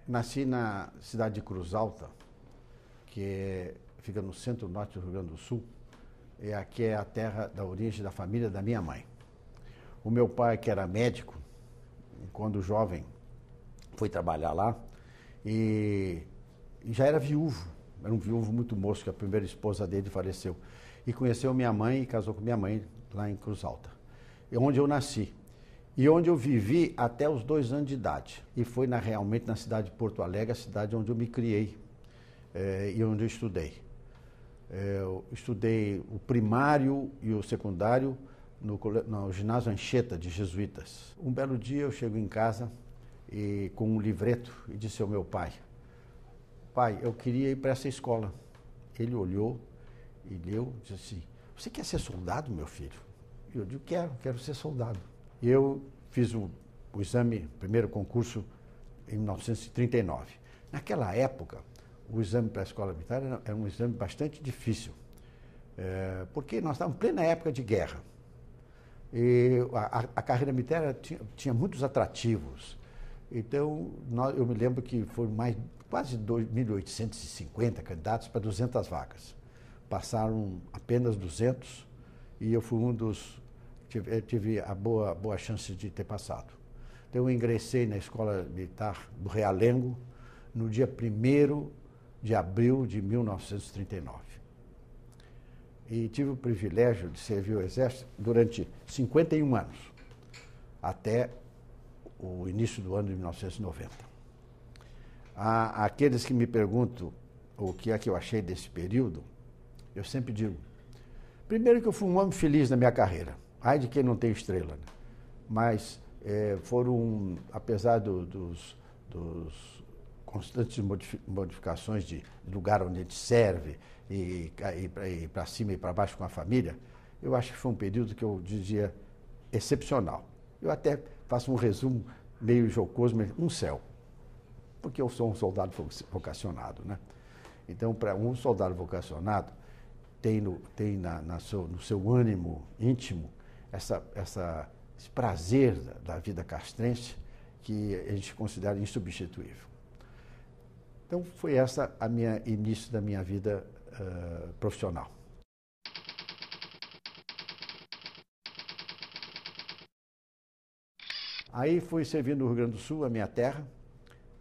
Nasci na cidade de Cruz Alta, fica no centro-norte do Rio Grande do Sul, e aqui é a terra da origem da família da minha mãe. O meu pai, que era médico, quando jovem, foi trabalhar lá e já era viúvo. Era um viúvo muito moço, que a primeira esposa dele faleceu. E conheceu minha mãe e casou com minha mãe lá em Cruz Alta, onde eu nasci. E onde eu vivi até os 2 anos de idade. E foi realmente na cidade de Porto Alegre, a cidade onde eu me criei e onde eu estudei. Eu estudei o primário e o secundário no ginásio Anchieta de Jesuítas. Um belo dia eu chego em casa com um livreto e disse ao meu pai: pai, eu queria ir para essa escola. Ele olhou e leu e disse assim: você quer ser soldado, meu filho? E eu digo: quero ser soldado. Eu fiz o exame, primeiro concurso, em 1939. Naquela época, o exame para a escola militar era um exame bastante difícil, porque nós estávamos em plena época de guerra. E a carreira militar tinha muitos atrativos. Então, eu me lembro que foram quase 1.850 candidatos para 200 vagas. Passaram apenas 200 e eu fui um dos... tive a boa chance de ter passado. Então, eu ingressei na Escola Militar do Realengo no dia 1º de abril de 1939. E tive o privilégio de servir o Exército durante 51 anos, até o início do ano de 1990. Aqueles que me perguntam o que é que eu achei desse período, eu sempre digo: primeiro, que eu fui um homem feliz na minha carreira. Ai de quem não tem estrela, né? Mas foram, apesar dos constantes modificações de lugar onde a gente serve, e para cima e para baixo com a família, eu acho que foi um período que eu dizia excepcional. Eu até faço um resumo meio jocoso, mas um céu, porque eu sou um soldado vocacionado, né? Então, para um soldado vocacionado, tem no seu ânimo íntimo esse prazer da vida castrense que a gente considera insubstituível. Então, foi essa início da minha vida profissional. Aí fui servindo no Rio Grande do Sul, a minha terra,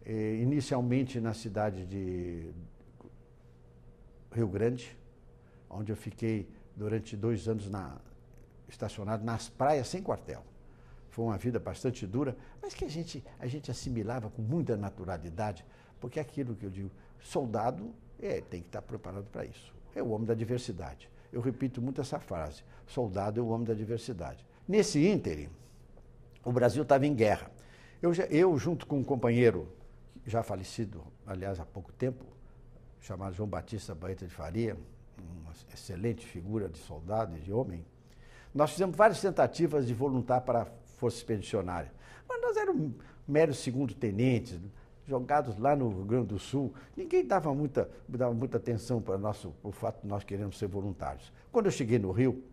inicialmente na cidade de Rio Grande, onde eu fiquei durante 2 anos estacionado nas praias sem quartel. Foi uma vida bastante dura, mas que a gente assimilava com muita naturalidade, porque é aquilo que eu digo: soldado tem que estar preparado para isso. É o homem da diversidade. Eu repito muito essa frase: soldado é o homem da diversidade. Nesse ínterim, o Brasil estava em guerra. Eu, junto com um companheiro já falecido, aliás, há pouco tempo, chamado João Batista Baeta de Faria, uma excelente figura de soldado e de homem, nós fizemos várias tentativas de voluntar para a Força Expedicionária. Mas nós éramos meros segundo-tenentes, jogados lá no Rio Grande do Sul. Ninguém dava muita atenção para o fato de nós querermos ser voluntários. Quando eu cheguei no Rio,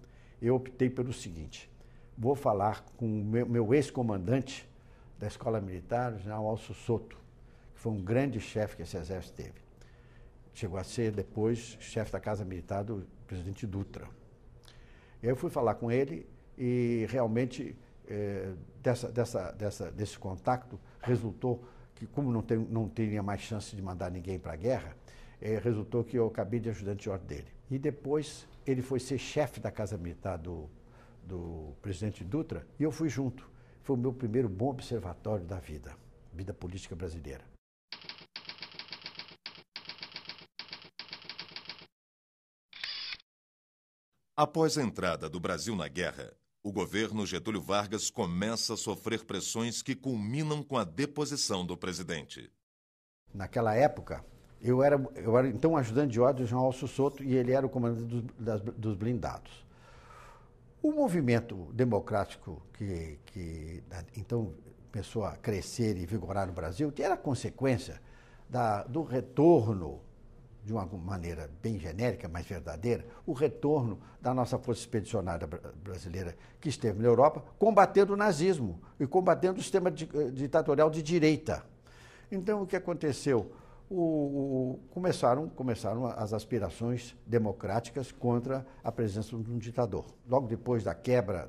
eu optei pelo seguinte: vou falar com o meu ex-comandante da Escola Militar, o general Alço Soto, que foi um grande chefe que esse exército teve. Chegou a ser depois chefe da Casa Militar do presidente Dutra. Eu fui falar com ele e realmente desse contato resultou que, como não teria mais chance de mandar ninguém para a guerra, resultou que eu acabei de ajudante de ordem dele. E depois ele foi ser chefe da Casa Militar do presidente Dutra e eu fui junto. Foi o meu primeiro bom observatório da vida política brasileira. Após a entrada do Brasil na guerra, o governo Getúlio Vargas começa a sofrer pressões que culminam com a deposição do presidente. Naquela época, eu era então ajudante de ordem do general Alço Soto e ele era o comandante dos blindados. O movimento democrático que então começou a crescer e vigorar no Brasil, que era consequência do retorno, de uma maneira bem genérica, mas verdadeira, o retorno da nossa Força Expedicionária brasileira que esteve na Europa, combatendo o nazismo e combatendo o sistema ditatorial de direita. Então, o que aconteceu? Começaram as aspirações democráticas contra a presença de um ditador. Logo depois da quebra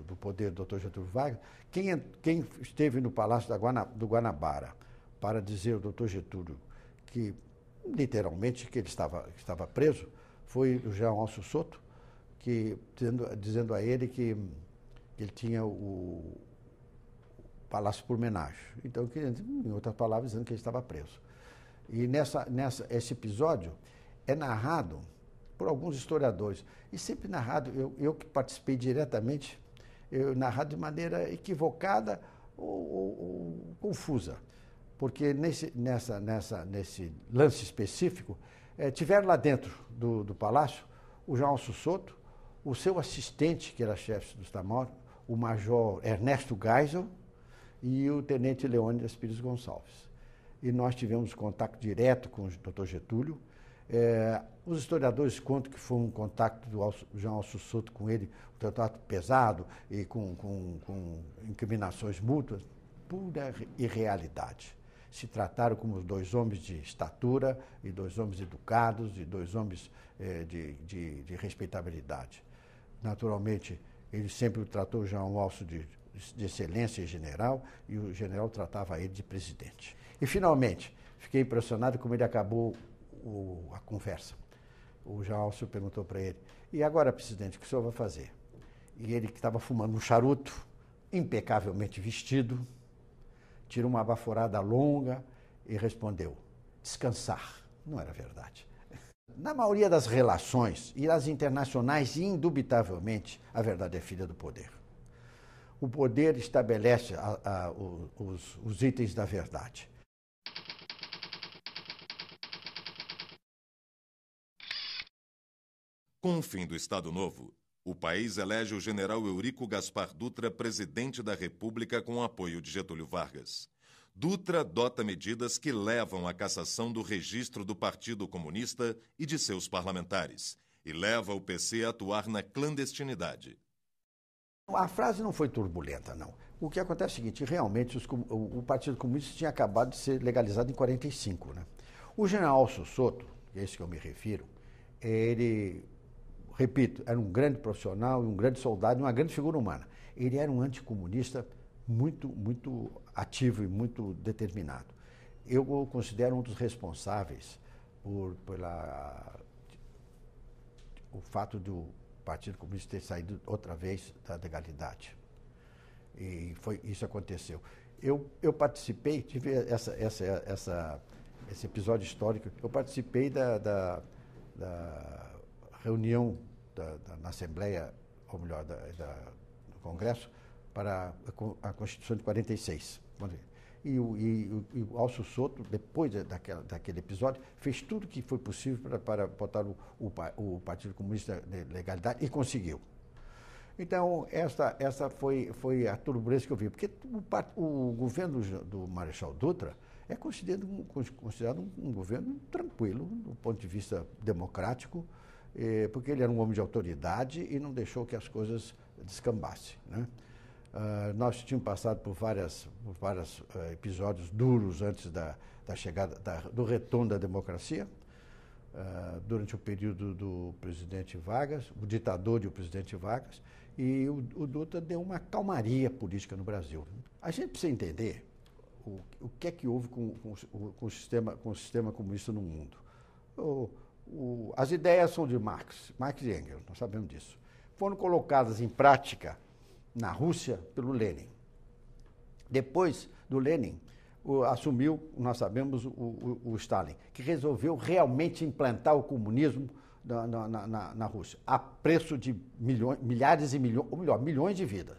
do poder do Dr. Getúlio Vargas, quem esteve no Palácio do Guanabara para dizer ao Dr. Getúlio que literalmente que ele estava preso, foi o general Alço Soto, dizendo a ele que ele tinha o Palácio por homenagem. Então, em outras palavras, dizendo que ele estava preso. E esse episódio é narrado por alguns historiadores. E sempre narrado, eu que participei diretamente, narrado de maneira equivocada ou confusa. Porque nesse lance específico, tiveram lá dentro do palácio o João Alço Soto, o seu assistente, que era chefe do Estado-Maior, o major Ernesto Geisel e o tenente Leônidas Pires Gonçalves. E nós tivemos contato direto com o Dr. Getúlio. Os historiadores contam que foi um contato do João Alço Soto com ele, um contato pesado e com incriminações mútuas, pura irrealidade. Se trataram como dois homens de estatura e dois homens educados e dois homens de respeitabilidade. Naturalmente, ele sempre o tratou o João Alço de excelência e general, e o general tratava ele de presidente. E, finalmente, fiquei impressionado como ele acabou a conversa. O João Alço perguntou para ele: e agora, presidente, o que o senhor vai fazer? E ele, que estava fumando um charuto, impecavelmente vestido, tirou uma baforada longa e respondeu: descansar. Não era verdade. Na maioria das relações, e nas internacionais, indubitavelmente, a verdade é filha do poder. O poder estabelece os itens da verdade. Com o fim do Estado Novo, o país elege o general Eurico Gaspar Dutra presidente da República com o apoio de Getúlio Vargas. Dutra adota medidas que levam à cassação do registro do Partido Comunista e de seus parlamentares, e leva o PC a atuar na clandestinidade. A frase não foi turbulenta, não. O que acontece é o seguinte: realmente o Partido Comunista tinha acabado de ser legalizado em 1945. Né? O general Alço Soto, que é esse que eu me refiro, ele, repito, era um grande profissional, um grande soldado e uma grande figura humana. Ele era um anticomunista muito, muito ativo e muito determinado. Eu o considero um dos responsáveis o fato do Partido Comunista ter saído outra vez da legalidade. E isso aconteceu. Eu participei, tive esse episódio histórico, eu participei da reunião na Assembleia, ou melhor, do Congresso, para a Constituição de 46. E o Alcio Soto, depois daquele episódio, fez tudo o que foi possível para botar o Partido Comunista de legalidade e conseguiu. Então, essa foi a turbulência que eu vi, porque o governo do Marechal Dutra é considerado um governo tranquilo, do ponto de vista democrático, porque ele era um homem de autoridade e não deixou que as coisas descambassem, né? Nós tínhamos passado por vários episódios duros antes da chegada, do retorno da democracia, durante o período do presidente Vargas, o ditador e o presidente Vargas, e o Dutra deu uma calmaria política no Brasil. A gente precisa entender o que é que houve com o sistema comunista no mundo. As ideias são de Marx e Engels, nós sabemos disso. Foram colocadas em prática na Rússia pelo Lenin. Depois do Lenin, assumiu, nós sabemos, o Stalin, que resolveu realmente implantar o comunismo na Rússia, a preço de milhares e milhões, ou melhor, milhões de vidas.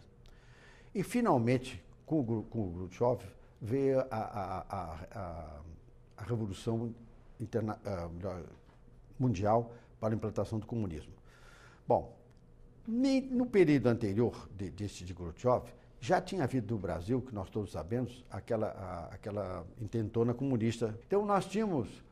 E, finalmente, com o Khrushchev, veio a Revolução Mundial para a implantação do comunismo. Bom, no período anterior deste de Khrushchev, já tinha havido no Brasil, que nós todos sabemos, aquela intentona comunista. Então, nós tínhamos,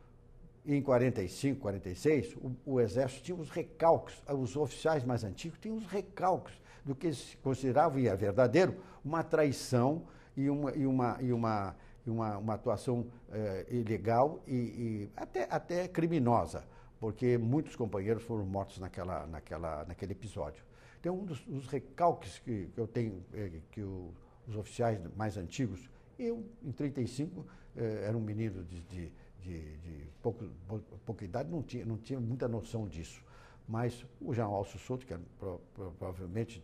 em 45, 46, o Exército tinha os recalques, os oficiais mais antigos tinham os recalques do que eles consideravam, e é verdadeiro, uma traição e uma atuação ilegal e até criminosa, porque muitos companheiros foram mortos naquele episódio. Então, um dos recalques que eu tenho, que os oficiais mais antigos, eu, em 35, era um menino de pouca idade, não tinha muita noção disso. Mas o Jean Alcio Soto, que provavelmente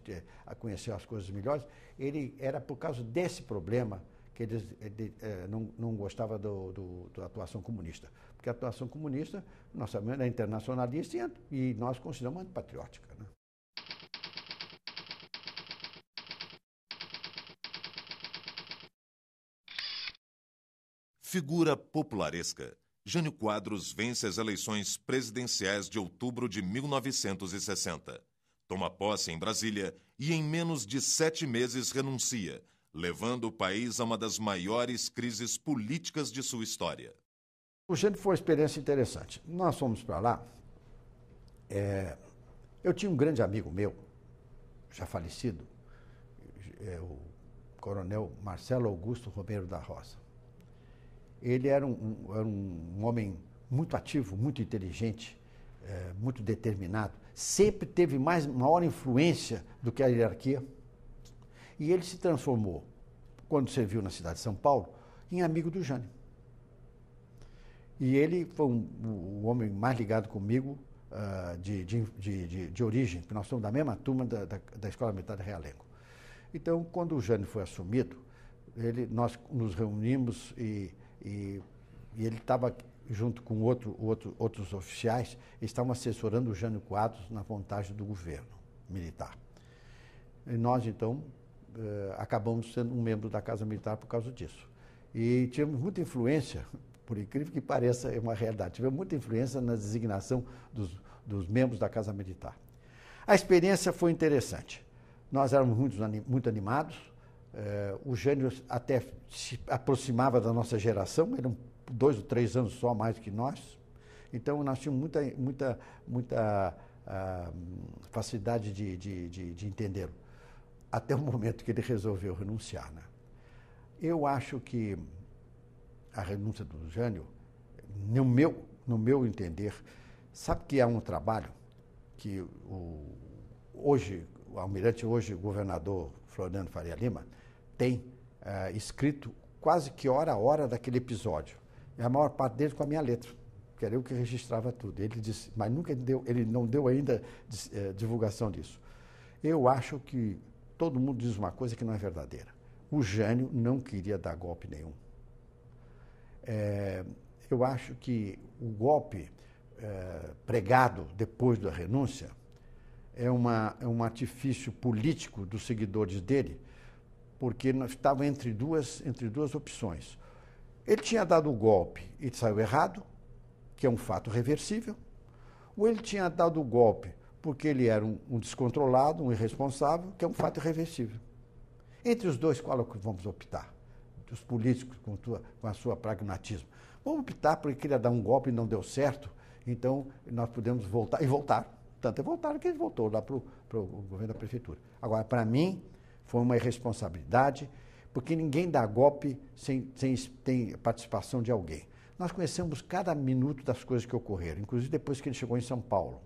conheceu as coisas melhores, ele era por causa desse problema que ele não gostava da atuação comunista. Porque a atuação comunista, nós sabemos, é internacionalista e nós consideramos antipatriótica, né? Figura popularesca, Jânio Quadros vence as eleições presidenciais de outubro de 1960. Toma posse em Brasília e em menos de 7 meses renuncia, levando o país a uma das maiores crises políticas de sua história. O Jânio foi uma experiência interessante. Nós fomos para lá. Eu tinha um grande amigo meu, já falecido, o coronel Marcelo Augusto Romero da Rosa. Ele era um homem muito ativo, muito inteligente, muito determinado, sempre teve maior influência do que a hierarquia. E ele se transformou, quando serviu na cidade de São Paulo, em amigo do Jânio. E ele foi o homem mais ligado comigo de origem, porque nós somos da mesma turma da Escola Militar de Realengo. Então, quando o Jânio foi assumido, nós nos reunimos e ele estava junto com outros oficiais, estavam assessorando o Jânio Quadros na montagem do governo militar. E nós, então, acabamos sendo um membro da Casa Militar por causa disso. E tivemos muita influência, por incrível que pareça, é uma realidade, tivemos muita influência na designação dos membros da Casa Militar. A experiência foi interessante. Nós éramos muito animados. O Jânio até se aproximava da nossa geração, eram 2 ou 3 anos só mais que nós. Então, nós tínhamos muita facilidade de entendê-lo. Até o momento que ele resolveu renunciar, né? Eu acho que a renúncia do Jânio, no meu entender, sabe que há um trabalho que o almirante, hoje o governador Floriano Faria Lima, tem escrito quase que hora a hora daquele episódio. E a maior parte dele com a minha letra, que era eu que registrava tudo. Ele disse, mas ele não deu ainda divulgação disso. Eu acho que todo mundo diz uma coisa que não é verdadeira. O Jânio não queria dar golpe nenhum. Eu acho que o golpe pregado depois da renúncia é um artifício político dos seguidores dele porque nós estávamos entre duas opções. Ele tinha dado o golpe e saiu errado, que é um fato reversível, ou ele tinha dado o golpe porque ele era um descontrolado, um irresponsável, que é um fato irreversível. Entre os dois, qual é o que vamos optar? Os políticos com a sua pragmatismo. Vamos optar porque queria dar um golpe e não deu certo, então nós podemos voltar, e voltar. Tanto é voltar que ele voltou lá para o governo da prefeitura. Agora, para mim, foi uma irresponsabilidade, porque ninguém dá golpe sem participação de alguém. Nós conhecemos cada minuto das coisas que ocorreram, inclusive depois que ele chegou em São Paulo.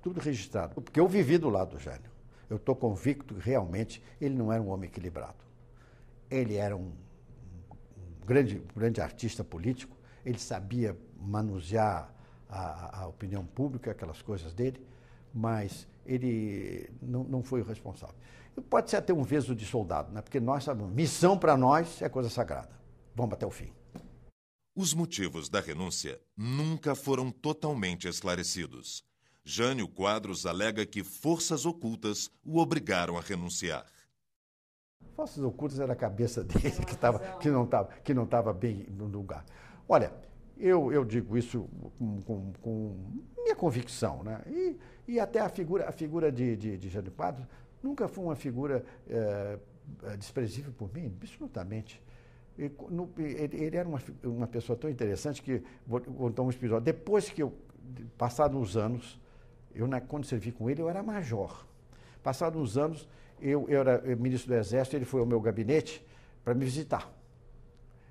Tudo registrado. Porque eu vivi do lado do Jânio. Eu estou convicto que realmente ele não era um homem equilibrado. Ele era um grande artista político, ele sabia manusear a opinião pública, aquelas coisas dele, mas ele não foi o responsável. E pode ser até um veso de soldado, né? Porque nós sabemos, missão para nós é coisa sagrada. Vamos até o fim. Os motivos da renúncia nunca foram totalmente esclarecidos. Jânio Quadros alega que forças ocultas o obrigaram a renunciar. Forças ocultas era a cabeça dele que não estava bem no lugar. Olha, eu digo isso com minha convicção, né? E até a figura de Jânio Quadros nunca foi uma figura desprezível por mim, absolutamente. Ele era uma pessoa tão interessante que, vou contar um episódio, depois que passados uns anos, quando servi com ele, eu era major. Passados uns anos, eu era ministro do Exército, ele foi ao meu gabinete para me visitar.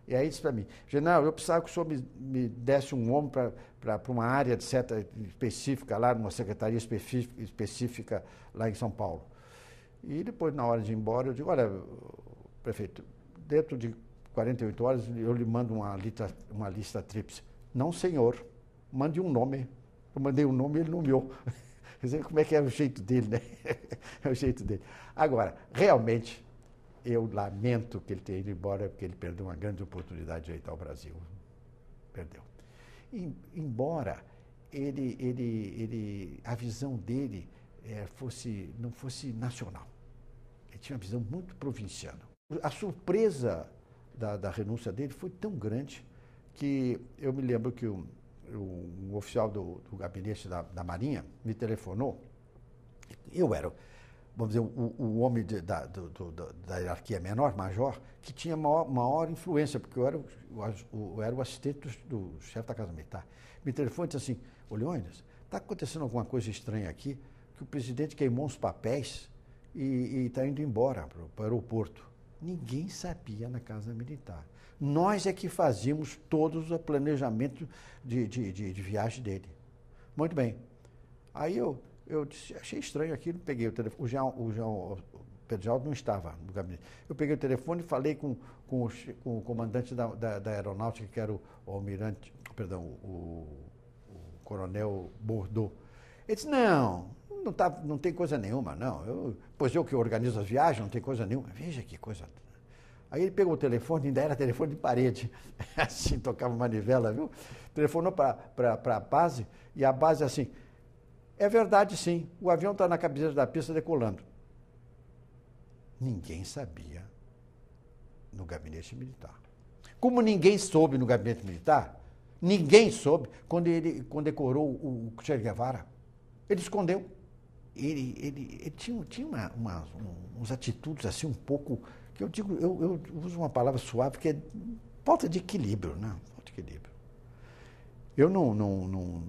E aí disse para mim, General, eu precisava que o senhor me desse um homem para uma área específica lá, numa secretaria específica lá em São Paulo. E depois, na hora de ir embora, eu digo, olha, prefeito, dentro de 48 horas eu lhe mando uma lista tríplice. Não, senhor, mande um nome. Eu mandei um nome e ele nomeou. Quer dizer, como é que é o jeito dele, né? É o jeito dele. Agora, realmente, eu lamento que ele tenha ido embora, porque ele perdeu uma grande oportunidade de ajeitar o Brasil. Perdeu. Embora a visão dele não fosse nacional. Ele tinha uma visão muito provinciana. A surpresa da renúncia dele foi tão grande que eu me lembro que um oficial do gabinete da Marinha me telefonou. Eu era, vamos dizer, o homem da hierarquia menor, major, que tinha maior influência, porque eu era o assistente do chefe da Casa Militar. Me telefonou e disse assim, ô Leônidas, está acontecendo alguma coisa estranha aqui, que o presidente queimou uns papéis e está indo embora para o aeroporto. Ninguém sabia na Casa Militar. Nós é que fazíamos todos o planejamento de viagem dele. Muito bem. Aí eu disse, achei estranho aquilo, peguei o telefone. O Pedro Geraldo não estava no gabinete. Eu peguei o telefone e falei com o comandante da aeronáutica, que era o coronel Bordeaux. Ele disse, não tem coisa nenhuma, não. Pois eu que organizo as viagens, não tem coisa nenhuma. Veja que coisa. Aí ele pegou o telefone, ainda era telefone de parede, assim, tocava manivela, viu? Telefonou para a base, e a base assim, é verdade sim, o avião está na cabeceira da pista decolando. Ninguém sabia no gabinete militar. Como ninguém soube no gabinete militar, ninguém soube quando ele condecorou o Che Guevara. Ele escondeu. Ele tinha uns atitudes assim um pouco, que eu digo, eu uso uma palavra suave, que é falta de equilíbrio, né? Falta de equilíbrio. Eu não...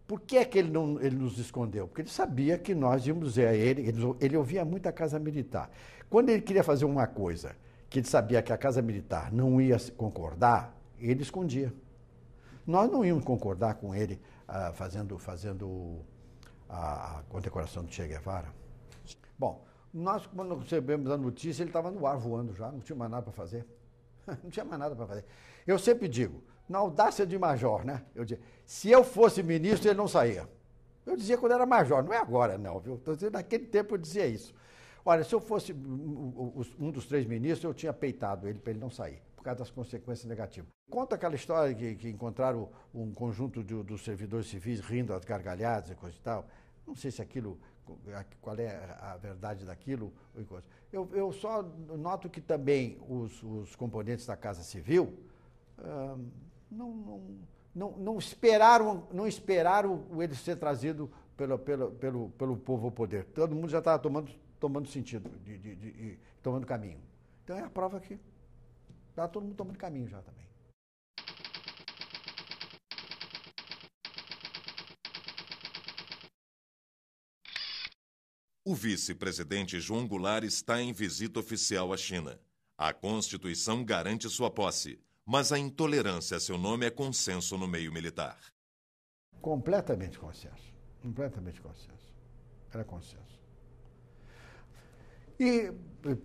Por que é que ele nos escondeu? Porque ele sabia que nós íamos dizer a ele ouvia muito a Casa Militar. Quando ele queria fazer uma coisa que ele sabia que a Casa Militar não ia concordar, ele escondia. Nós não íamos concordar com ele fazendo a condecoração do Che Guevara. Bom, nós, quando recebemos a notícia, ele estava no ar voando já, não tinha mais nada para fazer. Não tinha mais nada para fazer. Eu sempre digo, na audácia de major, né? Eu dizia, se eu fosse ministro, ele não saía. Eu dizia quando era major, não é agora não, viu? Estou dizendo, naquele tempo eu dizia isso. Olha, se eu fosse um dos 3 ministros, eu tinha peitado ele para ele não sair, por causa das consequências negativas. Conta aquela história que encontraram um conjunto dos servidores civis rindo às gargalhadas e coisa e tal. Não sei se aquilo qual é a verdade daquilo. Eu só noto que também os componentes da Casa Civil não esperaram ele ser trazido pelo povo ao poder. Todo mundo já estava tomando sentido, tomando caminho. Então é a prova que está todo mundo tomando caminho já também. O vice-presidente João Goulart está em visita oficial à China. A Constituição garante sua posse, mas a intolerância a seu nome é consenso no meio militar. Completamente consenso. Completamente consenso. Era consenso. E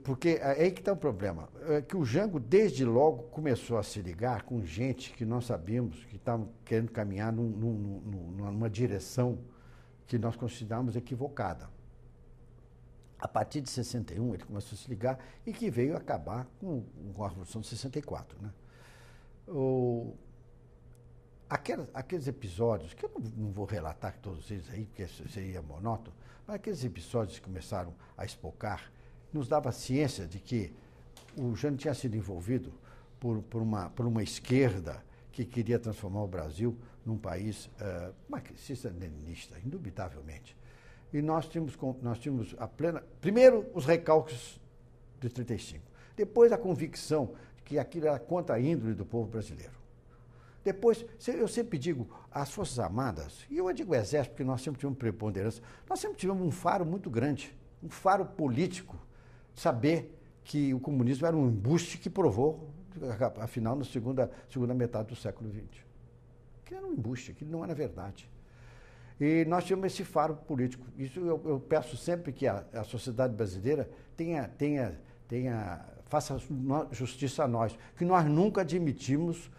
porque é aí que está o problema. É que o Jango, desde logo, começou a se ligar com gente que nós sabíamos que estavam querendo caminhar numa direção que nós considerávamos equivocada. A partir de 61, ele começou a se ligar e que veio acabar com a Revolução de 64. Né? Aqueles episódios, que eu não vou relatar todos eles aí, porque seria monótono, mas aqueles episódios que começaram a espocar, nos dava ciência de que o Jânio tinha sido envolvido por uma esquerda que queria transformar o Brasil num país marxista-leninista, indubitavelmente. E nós tínhamos primeiro, os recalques de 35. Depois, a convicção de que aquilo era contra a índole do povo brasileiro. Depois, eu sempre digo, as Forças Armadas, e eu digo o Exército, porque nós sempre tivemos preponderância, nós sempre tivemos um faro muito grande, um faro político, saber que o comunismo era um embuste que provou, afinal, na segunda metade do século XX. Aquilo era um embuste, aquilo não era verdade. E nós tínhamos esse faro político. Isso eu peço sempre que a sociedade brasileira faça justiça a nós, que nós nunca admitimos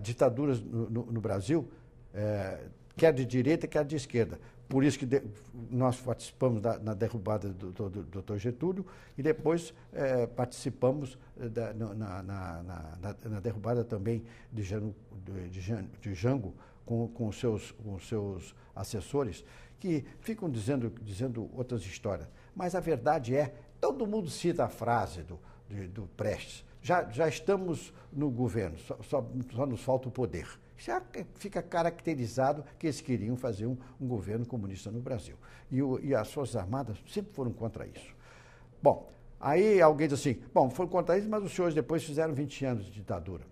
ditaduras no Brasil, quer de direita, quer de esquerda. Por isso que nós participamos na derrubada do Dr. Getúlio e depois participamos na derrubada também de Jango, com os seus assessores, que ficam dizendo outras histórias. Mas a verdade todo mundo cita a frase do Prestes, já estamos no governo, só nos falta o poder. Já fica caracterizado que eles queriam fazer um governo comunista no Brasil. E as Forças Armadas sempre foram contra isso. Bom, aí alguém diz assim, foram contra isso, mas os senhores depois fizeram 20 anos de ditadura.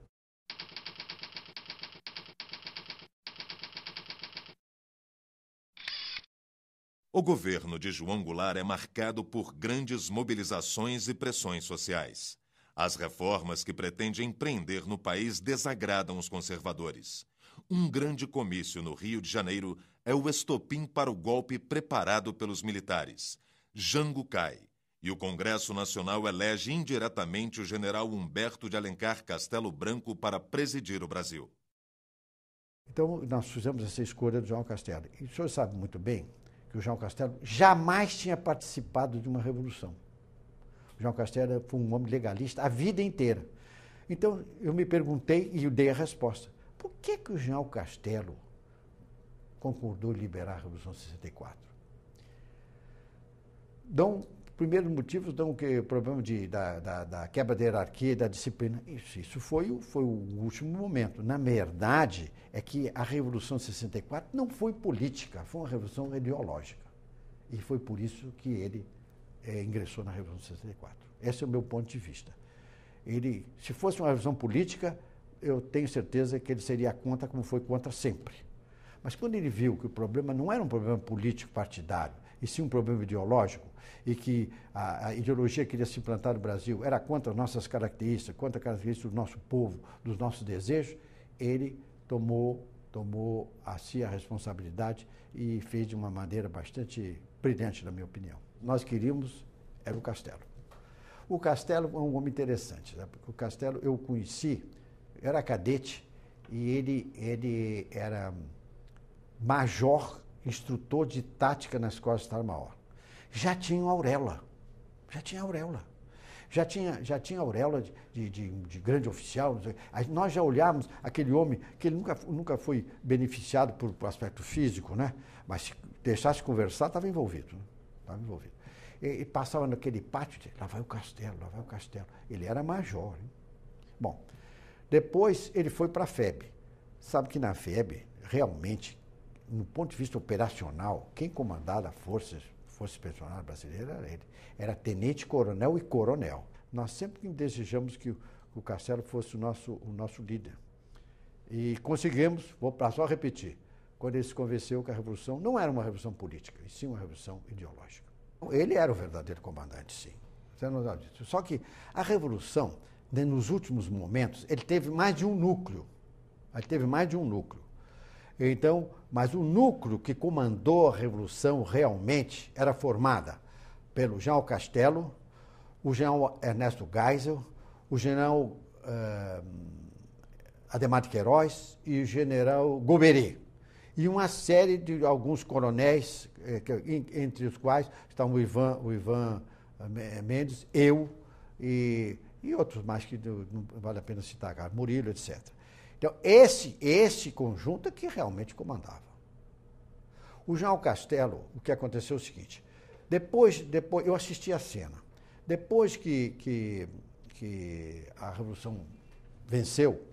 O governo de João Goulart é marcado por grandes mobilizações e pressões sociais. As reformas que pretende empreender no país desagradam os conservadores. Um grande comício no Rio de Janeiro é o estopim para o golpe preparado pelos militares. Jango cai e o Congresso Nacional elege indiretamente o general Humberto de Alencar Castelo Branco para presidir o Brasil. Então, nós fizemos essa escolha do João Castelo. E o senhor sabe muito bem que o João Castelo jamais tinha participado de uma revolução. O João Castelo foi um homem legalista a vida inteira. Então, eu me perguntei e eu dei a resposta. Por que o João Castelo concordou em liberar a Revolução de 64? Primeiros motivos dão o problema da quebra da hierarquia e da disciplina. Isso foi o último momento. Na verdade, é que a Revolução de 64 não foi política, foi uma revolução ideológica. E foi por isso que ele ingressou na Revolução de 64. Esse é o meu ponto de vista. Se fosse uma revolução política, eu tenho certeza que ele seria contra, como foi contra sempre. Mas quando ele viu que o problema não era um problema político partidário, e sim um problema ideológico, e que a ideologia que queria se implantar no Brasil era contra as nossas características, contra as características do nosso povo, dos nossos desejos, ele tomou a si a responsabilidade e fez de uma maneira bastante brilhante, na minha opinião. Nós queríamos, era o Castelo. O Castelo é um homem interessante, né? Porque o Castelo eu conheci, era cadete, e ele era major, instrutor de tática na Escola de Estado-Maior. Já tinha auréola. já tinha auréola de grande oficial. Nós já olhávamos aquele homem que ele nunca foi beneficiado por aspecto físico, né? Mas se deixasse conversar, estava envolvido. Né? Estava envolvido. E passava naquele pátio, lá vai o castelo, lá vai o castelo. Ele era major. Hein? Bom, depois ele foi para a FEB. Sabe que na FEB, realmente, no ponto de vista operacional, quem comandava a Força Expedicionária Brasileira era ele. Era tenente-coronel e coronel. Nós sempre desejamos que o Castelo fosse o nosso líder. E conseguimos, vou só repetir, quando ele se convenceu que a Revolução não era uma revolução política, e sim uma revolução ideológica. Ele era o verdadeiro comandante, sim. Só que a Revolução, nos últimos momentos, ele teve mais de um núcleo. Então, mas o núcleo que comandou a Revolução realmente era formada pelo general Castelo, o general Ernesto Geisel, o general Adhemar de Queiroz e o general Golbery. E uma série de alguns coronéis, entre os quais estavam o Ivan Mendes, eu e outros mais que não vale a pena citar, Murilo, etc. Então, esse conjunto é que realmente comandava. O general Castelo, o que aconteceu é o seguinte, depois eu assisti a cena. Depois que a Revolução venceu,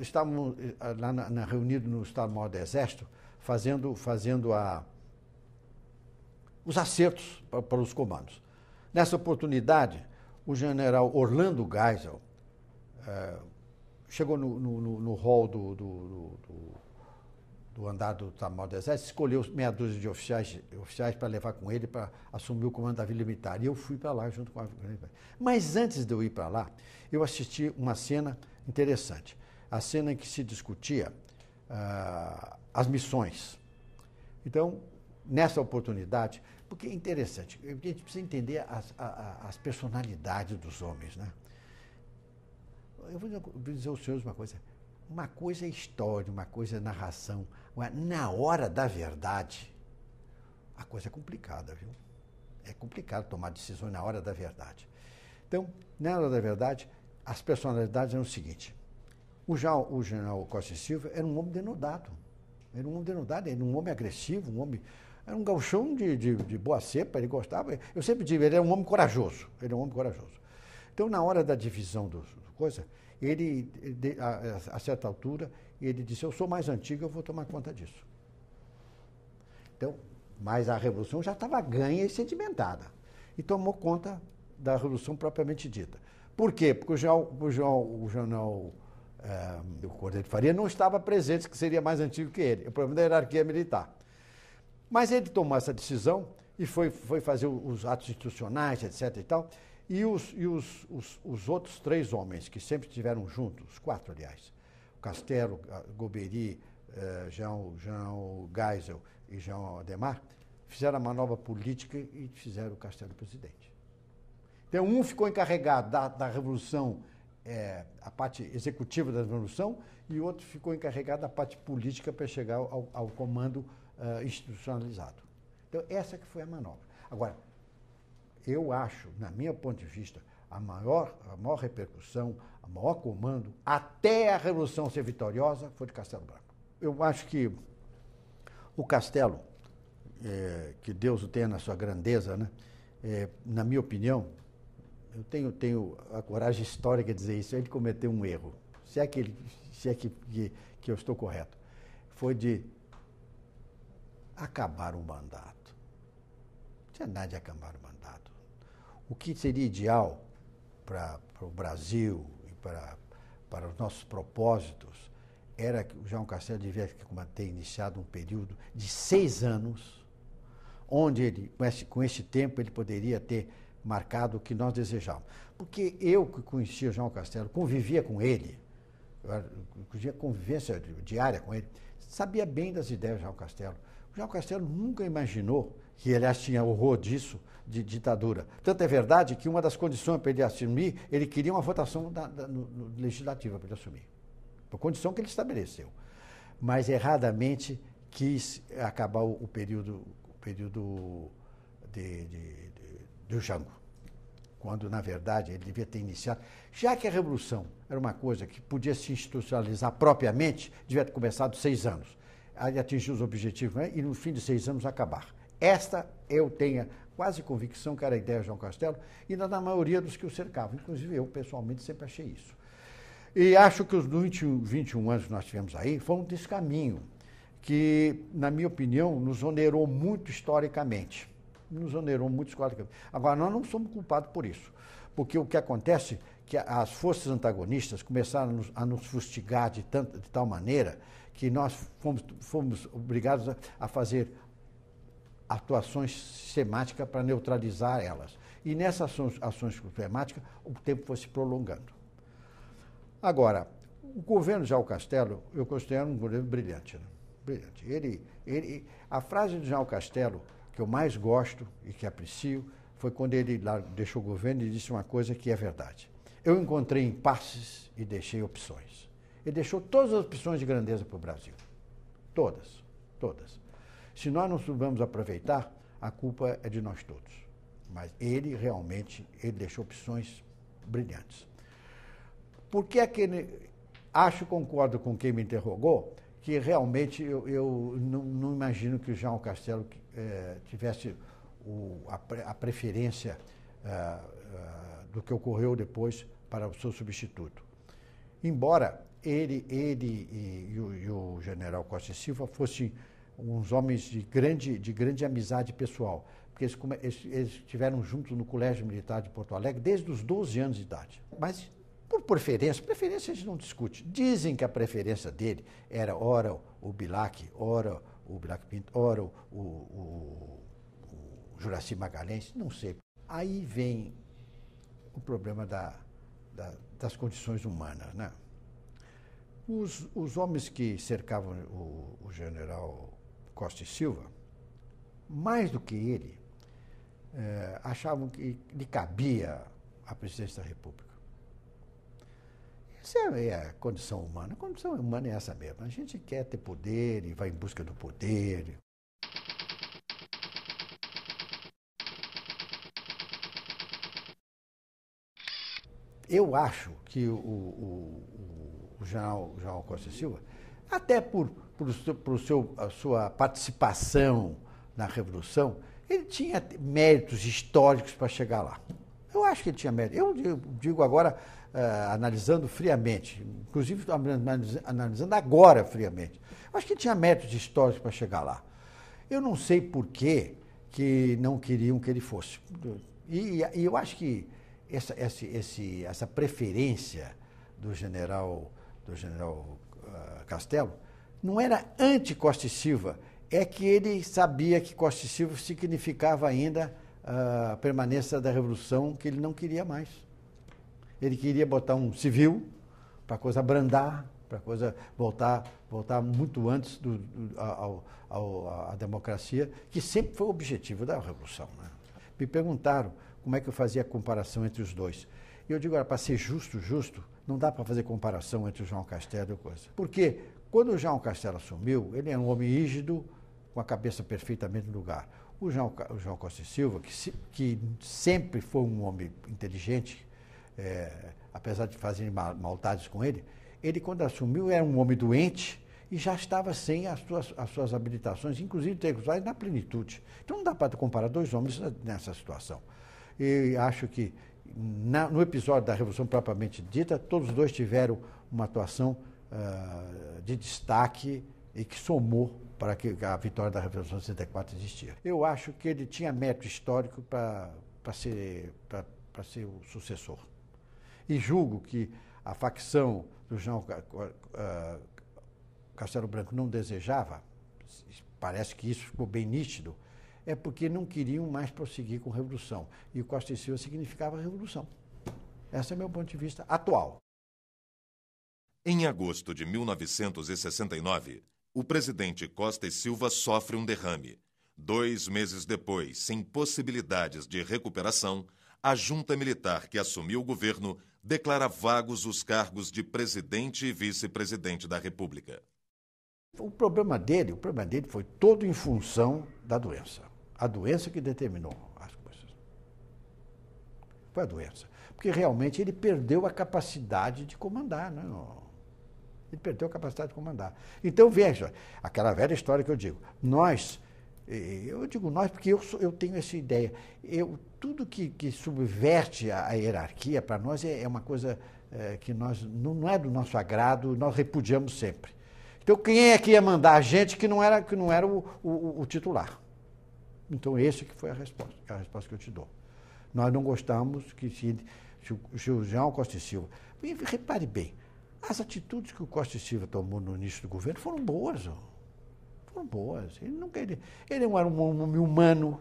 estávamos lá reunidos no Estado-Maior do Exército, fazendo os acertos para os comandos. Nessa oportunidade, o general Orlando Geisel chegou no hall do andar do Estado-Maior do Exército, escolheu meia dúzia de oficiais para levar com ele para assumir o comando da Vila Militar. E eu fui para lá junto com a... Mas antes de eu ir para lá, eu assisti uma cena interessante. A cena em que se discutia as missões. Então, nessa oportunidade, porque é interessante, a gente precisa entender as personalidades dos homens, né? Eu vou dizer aos senhores uma coisa é história, uma coisa é narração. Na hora da verdade, a coisa é complicada, viu? É complicado tomar decisões na hora da verdade. Então, na hora da verdade, as personalidades eram o seguinte. O general Costa e Silva era um homem denodado. Era um homem agressivo, era um gauchão de boa cepa, ele gostava. Eu sempre digo, ele era um homem corajoso. Então, na hora da divisão do coisa, ele, a certa altura, ele disse, eu sou mais antigo, eu vou tomar conta disso. Então, mas a Revolução já estava ganha e sedimentada. E tomou conta da Revolução propriamente dita. Por quê? Porque o general Cordeiro de Faria não estava presente, que seria mais antigo que ele. O problema da hierarquia militar. Mas ele tomou essa decisão e foi fazer os atos institucionais, etc. e tal. E os outros 3 homens que sempre estiveram juntos, os 4, aliás, Castelo, Golbery, Jean Geisel e Jean Adhemar, fizeram a manobra política e fizeram o Castelo presidente. Então, um ficou encarregado da Revolução, a parte executiva da Revolução, e o outro ficou encarregado da parte política para chegar ao comando institucionalizado. Então, essa que foi a manobra. Agora, eu acho, na minha ponto de vista, a maior repercussão, o maior comando, até a Revolução ser vitoriosa, foi de Castelo Branco. Eu acho que o Castelo, que Deus o tenha na sua grandeza, né? Na minha opinião, eu tenho a coragem histórica de dizer isso, ele cometeu um erro, se é que eu estou correto, foi de acabar o mandato. Não tinha nada de acabar o mandato. O que seria ideal para o Brasil e para os nossos propósitos era que o João Castelo devia ter iniciado um período de 6 anos, onde ele, com esse tempo, ele poderia ter marcado o que nós desejávamos. Porque eu, que conhecia o João Castelo, convivia com ele, tinha convivência diária com ele, sabia bem das ideias do João Castelo. O João Castelo nunca imaginou, que aliás tinha horror disso, de ditadura. Tanto é verdade que uma das condições para ele assumir, ele queria uma votação legislativa para ele assumir. Por condição que ele estabeleceu. Mas erradamente quis acabar o período do Jango. quando, na verdade, ele devia ter iniciado. Já que a Revolução era uma coisa que podia se institucionalizar propriamente, devia ter começado 6 anos. Aí atingir os objetivos, né? E no fim de 6 anos acabar. Esta eu tenho quase convicção que era a ideia de João Castelo, e da maioria dos que o cercavam. Inclusive eu, pessoalmente, sempre achei isso. E acho que os 21 anos que nós tivemos aí foram desse caminho, que, na minha opinião, nos onerou muito historicamente. Agora, nós não somos culpados por isso, porque o que acontece é que as forças antagonistas começaram a nos fustigar de tal maneira que nós fomos obrigados a fazer atuações sistemáticas para neutralizar elas. E nessas ações sistemáticas, o tempo foi se prolongando. Agora, o governo João Castelo, eu considero um governo brilhante, né? Brilhante. A frase de João Castelo, que eu mais gosto e que aprecio, foi quando ele lá deixou o governo e disse uma coisa que é verdade. Eu encontrei impasses e deixei opções. Ele deixou todas as opções de grandeza para o Brasil. Todas. Se nós não soubemos aproveitar, a culpa é de nós todos. Mas ele deixou opções brilhantes. Por que é que concordo com quem me interrogou, que realmente eu não imagino que o João Castelo tivesse a preferência do que ocorreu depois para o seu substituto. Embora ele e o general Costa e Silva fossem uns homens de grande amizade pessoal, porque eles estiveram juntos no Colégio Militar de Porto Alegre desde os 12 anos de idade. Mas, por preferência a gente não discute. Dizem que a preferência dele era ora o Bilac, ora o Bilac Pinto, ora o Juracy Magalhães, não sei. Aí vem o problema das condições humanas, né? Os homens que cercavam o general Costa e Silva, mais do que ele, achavam que lhe cabia a presidência da República. Essa é a condição humana. A condição humana é essa mesmo. A gente quer ter poder e vai em busca do poder. Eu acho que o general Costa e Silva, até por a sua participação na Revolução, ele tinha méritos históricos para chegar lá. Eu acho que ele tinha méritos. Eu digo agora, analisando friamente, inclusive analisando agora friamente. Eu acho que ele tinha méritos históricos para chegar lá. Eu não sei por que não queriam que ele fosse. E eu acho que essa preferência do general Castelo não era anti-Costa e Silva, é que ele sabia que Costa e Silva significava ainda a permanência da Revolução, que ele não queria mais. Ele queria botar um civil para a coisa abrandar, para a coisa voltar muito antes à democracia, que sempre foi o objetivo da Revolução, né? Me perguntaram como é que eu fazia a comparação entre os dois. E eu digo, para ser justo, não dá para fazer comparação entre o João Castelo e coisa. Porque quando o João Castelo assumiu, ele é um homem rígido, com a cabeça perfeitamente no lugar. O João Costa e Silva, que sempre foi um homem inteligente, apesar de fazerem maldades com ele, quando assumiu, era um homem doente e já estava sem as suas habilitações, inclusive intelectuais, na plenitude. Então não dá para comparar dois homens nessa situação. E acho que no episódio da Revolução propriamente dita, todos os dois tiveram uma atuação de destaque e que somou para que a vitória da Revolução de 64 existia. Eu acho que ele tinha mérito histórico para ser o sucessor. E julgo que a facção do João Castelo Branco não desejava, parece que isso ficou bem nítido, é porque não queriam mais prosseguir com a Revolução. E o Costa e Silva significava a Revolução. Esse é o meu ponto de vista atual. Em agosto de 1969, o presidente Costa e Silva sofre um derrame. 2 meses depois, sem possibilidades de recuperação, a junta militar que assumiu o governo declara vagos os cargos de presidente e vice-presidente da República. O problema dele foi todo em função da doença. A doença que determinou as coisas. foi a doença. Porque realmente ele perdeu a capacidade de comandar, né? Ele perdeu a capacidade de comandar. Então, veja, aquela velha história que eu digo, eu digo nós porque eu tenho essa ideia, tudo que subverte a hierarquia, para nós é uma coisa que não é do nosso agrado, nós repudiamos sempre. Então, quem é que ia mandar a gente que não era o titular? Então, esse que foi a resposta que eu te dou. Nós não gostamos que se o Jean Costa e Silva... E repare bem, as atitudes que o Costa e Silva tomou no início do governo foram boas. Foram boas. Ele era um homem humano,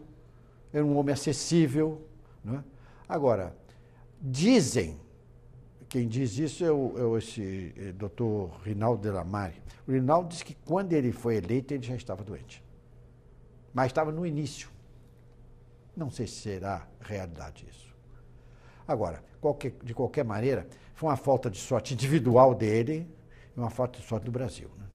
era um homem acessível. Né? Agora, quem diz isso é esse doutor Rinaldo Delamare. O Rinaldo disse que quando ele foi eleito, ele já estava doente. Mas estava no início. Não sei se será realidade isso. Agora, de qualquer maneira, foi uma falta de sorte individual dele e uma falta de sorte do Brasil. Né?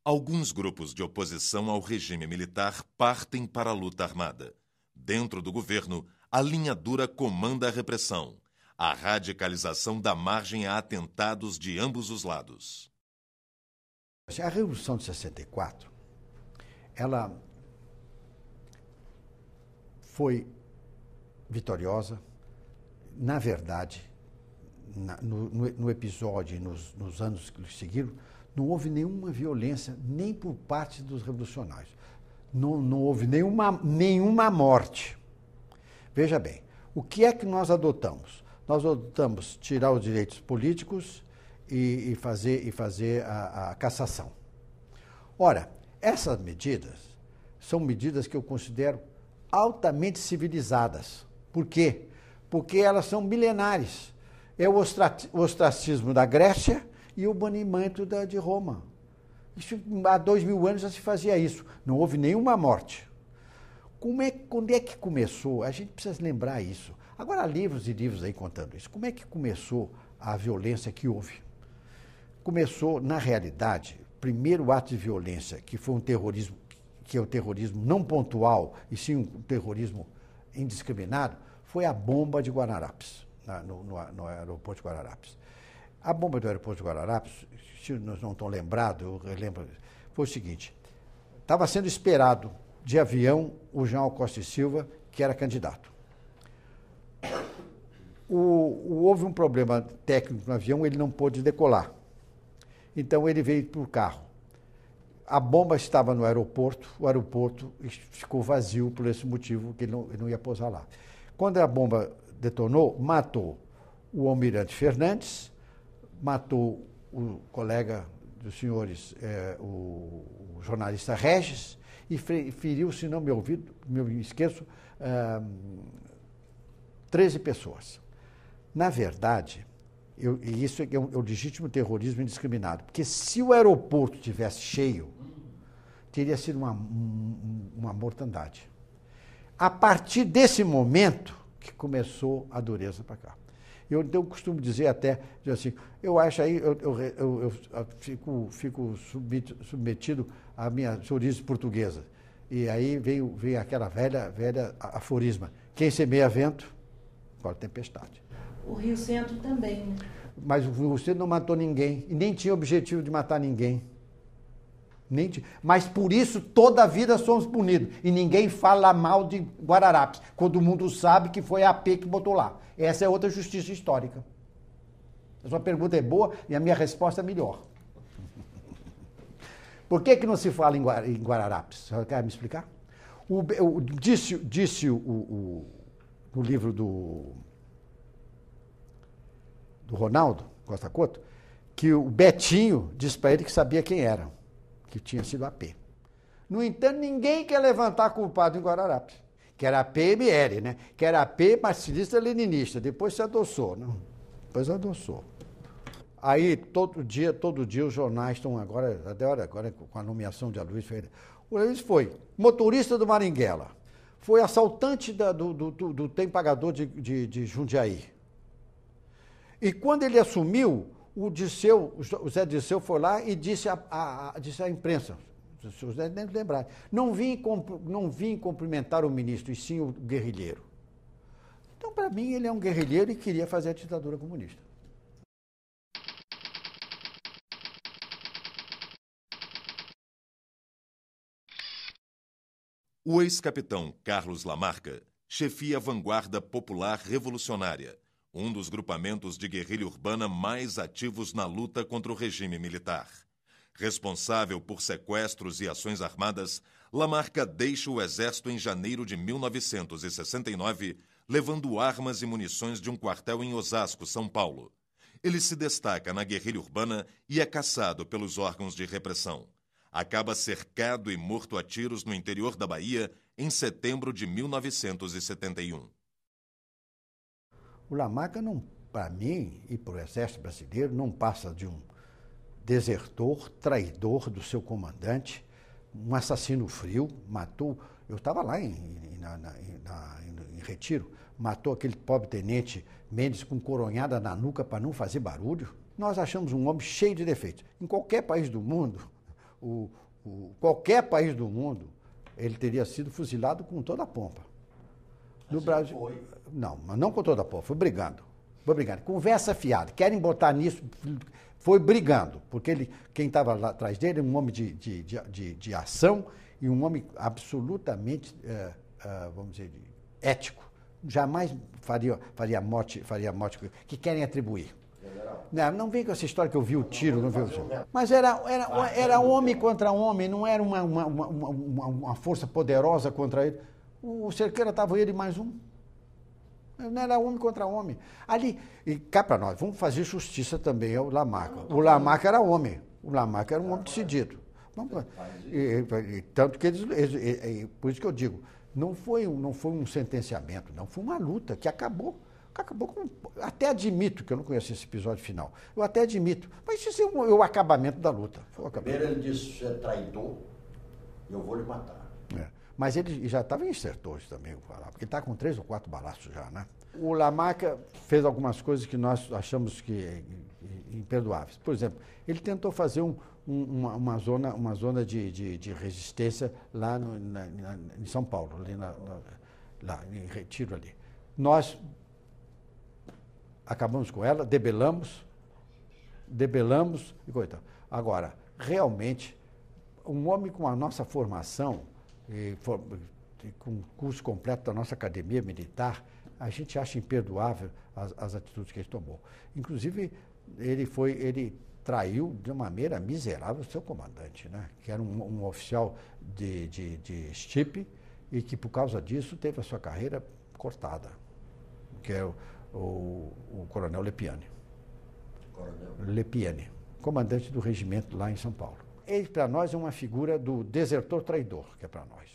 Alguns grupos de oposição ao regime militar partem para a luta armada. Dentro do governo, a linha dura comanda a repressão. A radicalização dá margem a atentados de ambos os lados. A Revolução de 64, ela foi vitoriosa. Na verdade, no episódio e nos anos que seguiram, não houve nenhuma violência, nem por parte dos revolucionários. Não houve nenhuma morte. Veja bem, o que é que nós adotamos? Nós adotamos tirar os direitos políticos e fazer a cassação. Ora, essas medidas são medidas que eu considero altamente civilizadas. Por quê? Porque elas são milenares. É o ostracismo da Grécia e o banimento de Roma. Isso, há 2000 anos já se fazia isso. Não houve nenhuma morte. Quando é que começou? A gente precisa lembrar isso. Agora, há livros e livros aí contando isso. Como é que começou a violência que houve? Começou, na realidade, o primeiro ato de violência, que foi um terrorismo, que é o terrorismo não pontual, e sim um terrorismo indiscriminado, foi a bomba de Guararapes, no aeroporto de Guararapes. A bomba do aeroporto de Guararapes, se nós não estão lembrados, eu lembro, foi o seguinte: estava sendo esperado de avião o Jean Costa e Silva, que era candidato. Houve um problema técnico no avião, ele não pôde decolar. Então ele veio por carro. A bomba estava no aeroporto, o aeroporto ficou vazio por esse motivo, que ele não ia pousar lá. Quando a bomba detonou, matou o almirante Fernandes, matou o colega dos senhores, o jornalista Regis, e feriu, se não me esqueço, 13 pessoas. Na verdade, isso é o legítimo terrorismo indiscriminado, porque se o aeroporto tivesse cheio, teria sido uma mortandade. A partir desse momento que começou a dureza para cá. Eu costumo dizer até, assim, eu acho aí, eu fico submetido à minha origem portuguesa. E aí veio aquela velha aforisma: quem semeia vento, colhe tempestade. O Rio Centro também, né? Mas o Rio Centro não matou ninguém, e nem tinha objetivo de matar ninguém. Mas por isso toda a vida somos punidos. E ninguém fala mal de Guararapes, quando o mundo sabe que foi a AP que botou lá. Essa é outra justiça histórica. A sua pergunta é boa e a minha resposta é melhor. Por que não se fala em Guararapes? Você quer me explicar? Disse no livro do Ronaldo Costa Couto, que o Betinho disse para ele que sabia quem era, que tinha sido a AP. No entanto, ninguém quer levantar culpado em Guararapes, que era a PML, né? Que era a AP marxista-leninista, depois se adoçou, não? Depois adoçou. Aí, todo dia os jornais estão agora com a nomeação de Aloysio Ferreira. O Aloysio foi motorista do Maringuela, foi assaltante do tem pagador de Jundiaí. E quando ele assumiu, o Zé Dirceu foi lá e disse à imprensa, os senhores devem lembrar. Não vim cumprimentar o ministro, e sim o guerrilheiro. Então, para mim, ele é um guerrilheiro e queria fazer a ditadura comunista. O ex-capitão Carlos Lamarca chefia a Vanguarda Popular Revolucionária, um dos grupamentos de guerrilha urbana mais ativos na luta contra o regime militar. Responsável por sequestros e ações armadas, Lamarca deixa o exército em janeiro de 1969, levando armas e munições de um quartel em Osasco, São Paulo. Ele se destaca na guerrilha urbana e é caçado pelos órgãos de repressão. Acaba cercado e morto a tiros no interior da Bahia em setembro de 1971. O Lamarca, para mim e para o Exército Brasileiro, não passa de um desertor, traidor do seu comandante, um assassino frio, matou... Eu estava lá em Retiro, matou aquele pobre tenente Mendes com coronhada na nuca para não fazer barulho. Nós achamos um homem cheio de defeitos. Em qualquer país do mundo... qualquer país do mundo, ele teria sido fuzilado com toda a pompa. No Brasil, foi. Não, mas não com toda a pompa, foi brigando. Conversa fiada, querem botar nisso, foi brigando, porque quem estava lá atrás dele, um homem de ação e um homem absolutamente, vamos dizer, ético. Jamais faria morte que querem atribuir. Não vem com essa história que eu vi o tiro, não vi o tiro. Mas era homem contra homem, não era uma força poderosa contra ele. O Cerqueira estava ele mais um. Não era homem contra homem. Ali, e cá para nós, vamos fazer justiça também ao Lamarca. O Lamarca era homem. O Lamarca era um homem decidido. Tanto que por isso que eu digo, não foi um sentenciamento, não, foi uma luta que acabou com... Até admito que eu não conheço esse episódio final. Eu até admito. Mas isso é o acabamento da luta. Primeiro ele disse, você é traidor, eu vou lhe matar. Mas ele já estava em sertões também, porque ele está com 3 ou 4 balaços já, né? O Lamarca fez algumas coisas que nós achamos que imperdoáveis. Por exemplo, ele tentou fazer uma zona de resistência lá em São Paulo, lá em Retiro ali. Nós acabamos com ela, debelamos e coisa. Agora, realmente, um homem com a nossa formação, com o curso completo da nossa academia militar, a gente acha imperdoável as atitudes que ele tomou. Inclusive, ele traiu de uma maneira miserável o seu comandante, né? Que era um oficial de estipe e que, por causa disso, teve a sua carreira cortada, que é o coronel Lepiane. Lepiane, comandante do regimento lá em São Paulo. Ele, para nós, é uma figura do desertor traidor, que é para nós.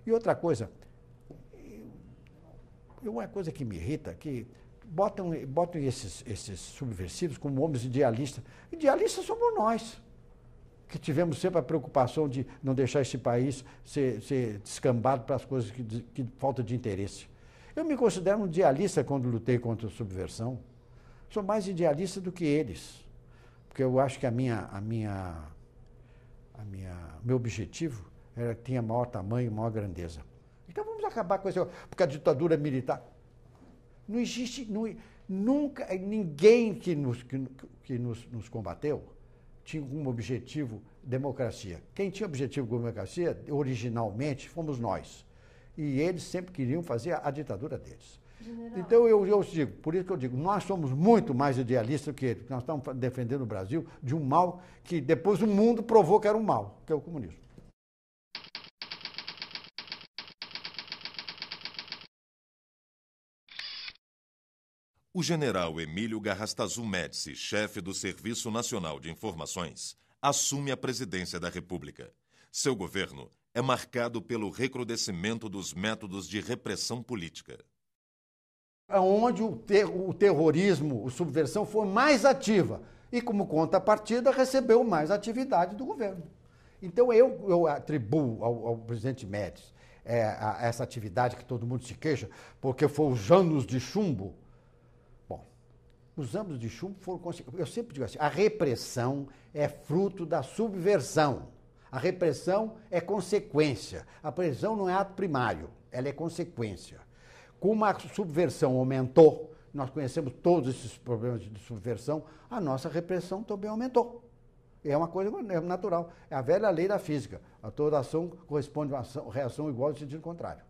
E outra coisa, uma coisa que me irrita, que botam esses subversivos como homens idealistas. Idealistas somos nós, que tivemos sempre a preocupação de não deixar esse país ser descambado para as coisas que falta de interesse. Eu me considero um idealista quando lutei contra a subversão. Sou mais idealista do que eles, porque eu acho que meu objetivo tinha maior tamanho, maior grandeza. Então vamos acabar com isso, porque a ditadura militar não existe, nunca ninguém que nos combateu tinha como objetivo democracia. Quem tinha objetivo democracia, originalmente, fomos nós. E eles sempre queriam fazer a ditadura deles. General. Então eu digo, por isso que eu digo, nós somos muito mais idealistas do que eles. Nós estamos defendendo o Brasil de um mal que depois o mundo provou que era um mal, que é o comunismo. O general Emílio Garrastazu Médici, chefe do Serviço Nacional de Informações, assume a presidência da República. Seu governo é marcado pelo recrudescimento dos métodos de repressão política. Onde o terrorismo, a subversão foi mais ativa e, como contrapartida, recebeu mais atividade do governo. Então, eu atribuo ao presidente Médici essa atividade que todo mundo se queixa, porque foi os anos de chumbo. Bom, Os ambos de chumbo foram consequência. Eu sempre digo assim, a repressão é fruto da subversão. A repressão é consequência. A prisão não é ato primário, ela é consequência. Como a subversão aumentou, nós conhecemos todos esses problemas de subversão, a nossa repressão também aumentou. É uma coisa natural. É a velha lei da física. A toda ação corresponde a uma reação igual no sentido contrário.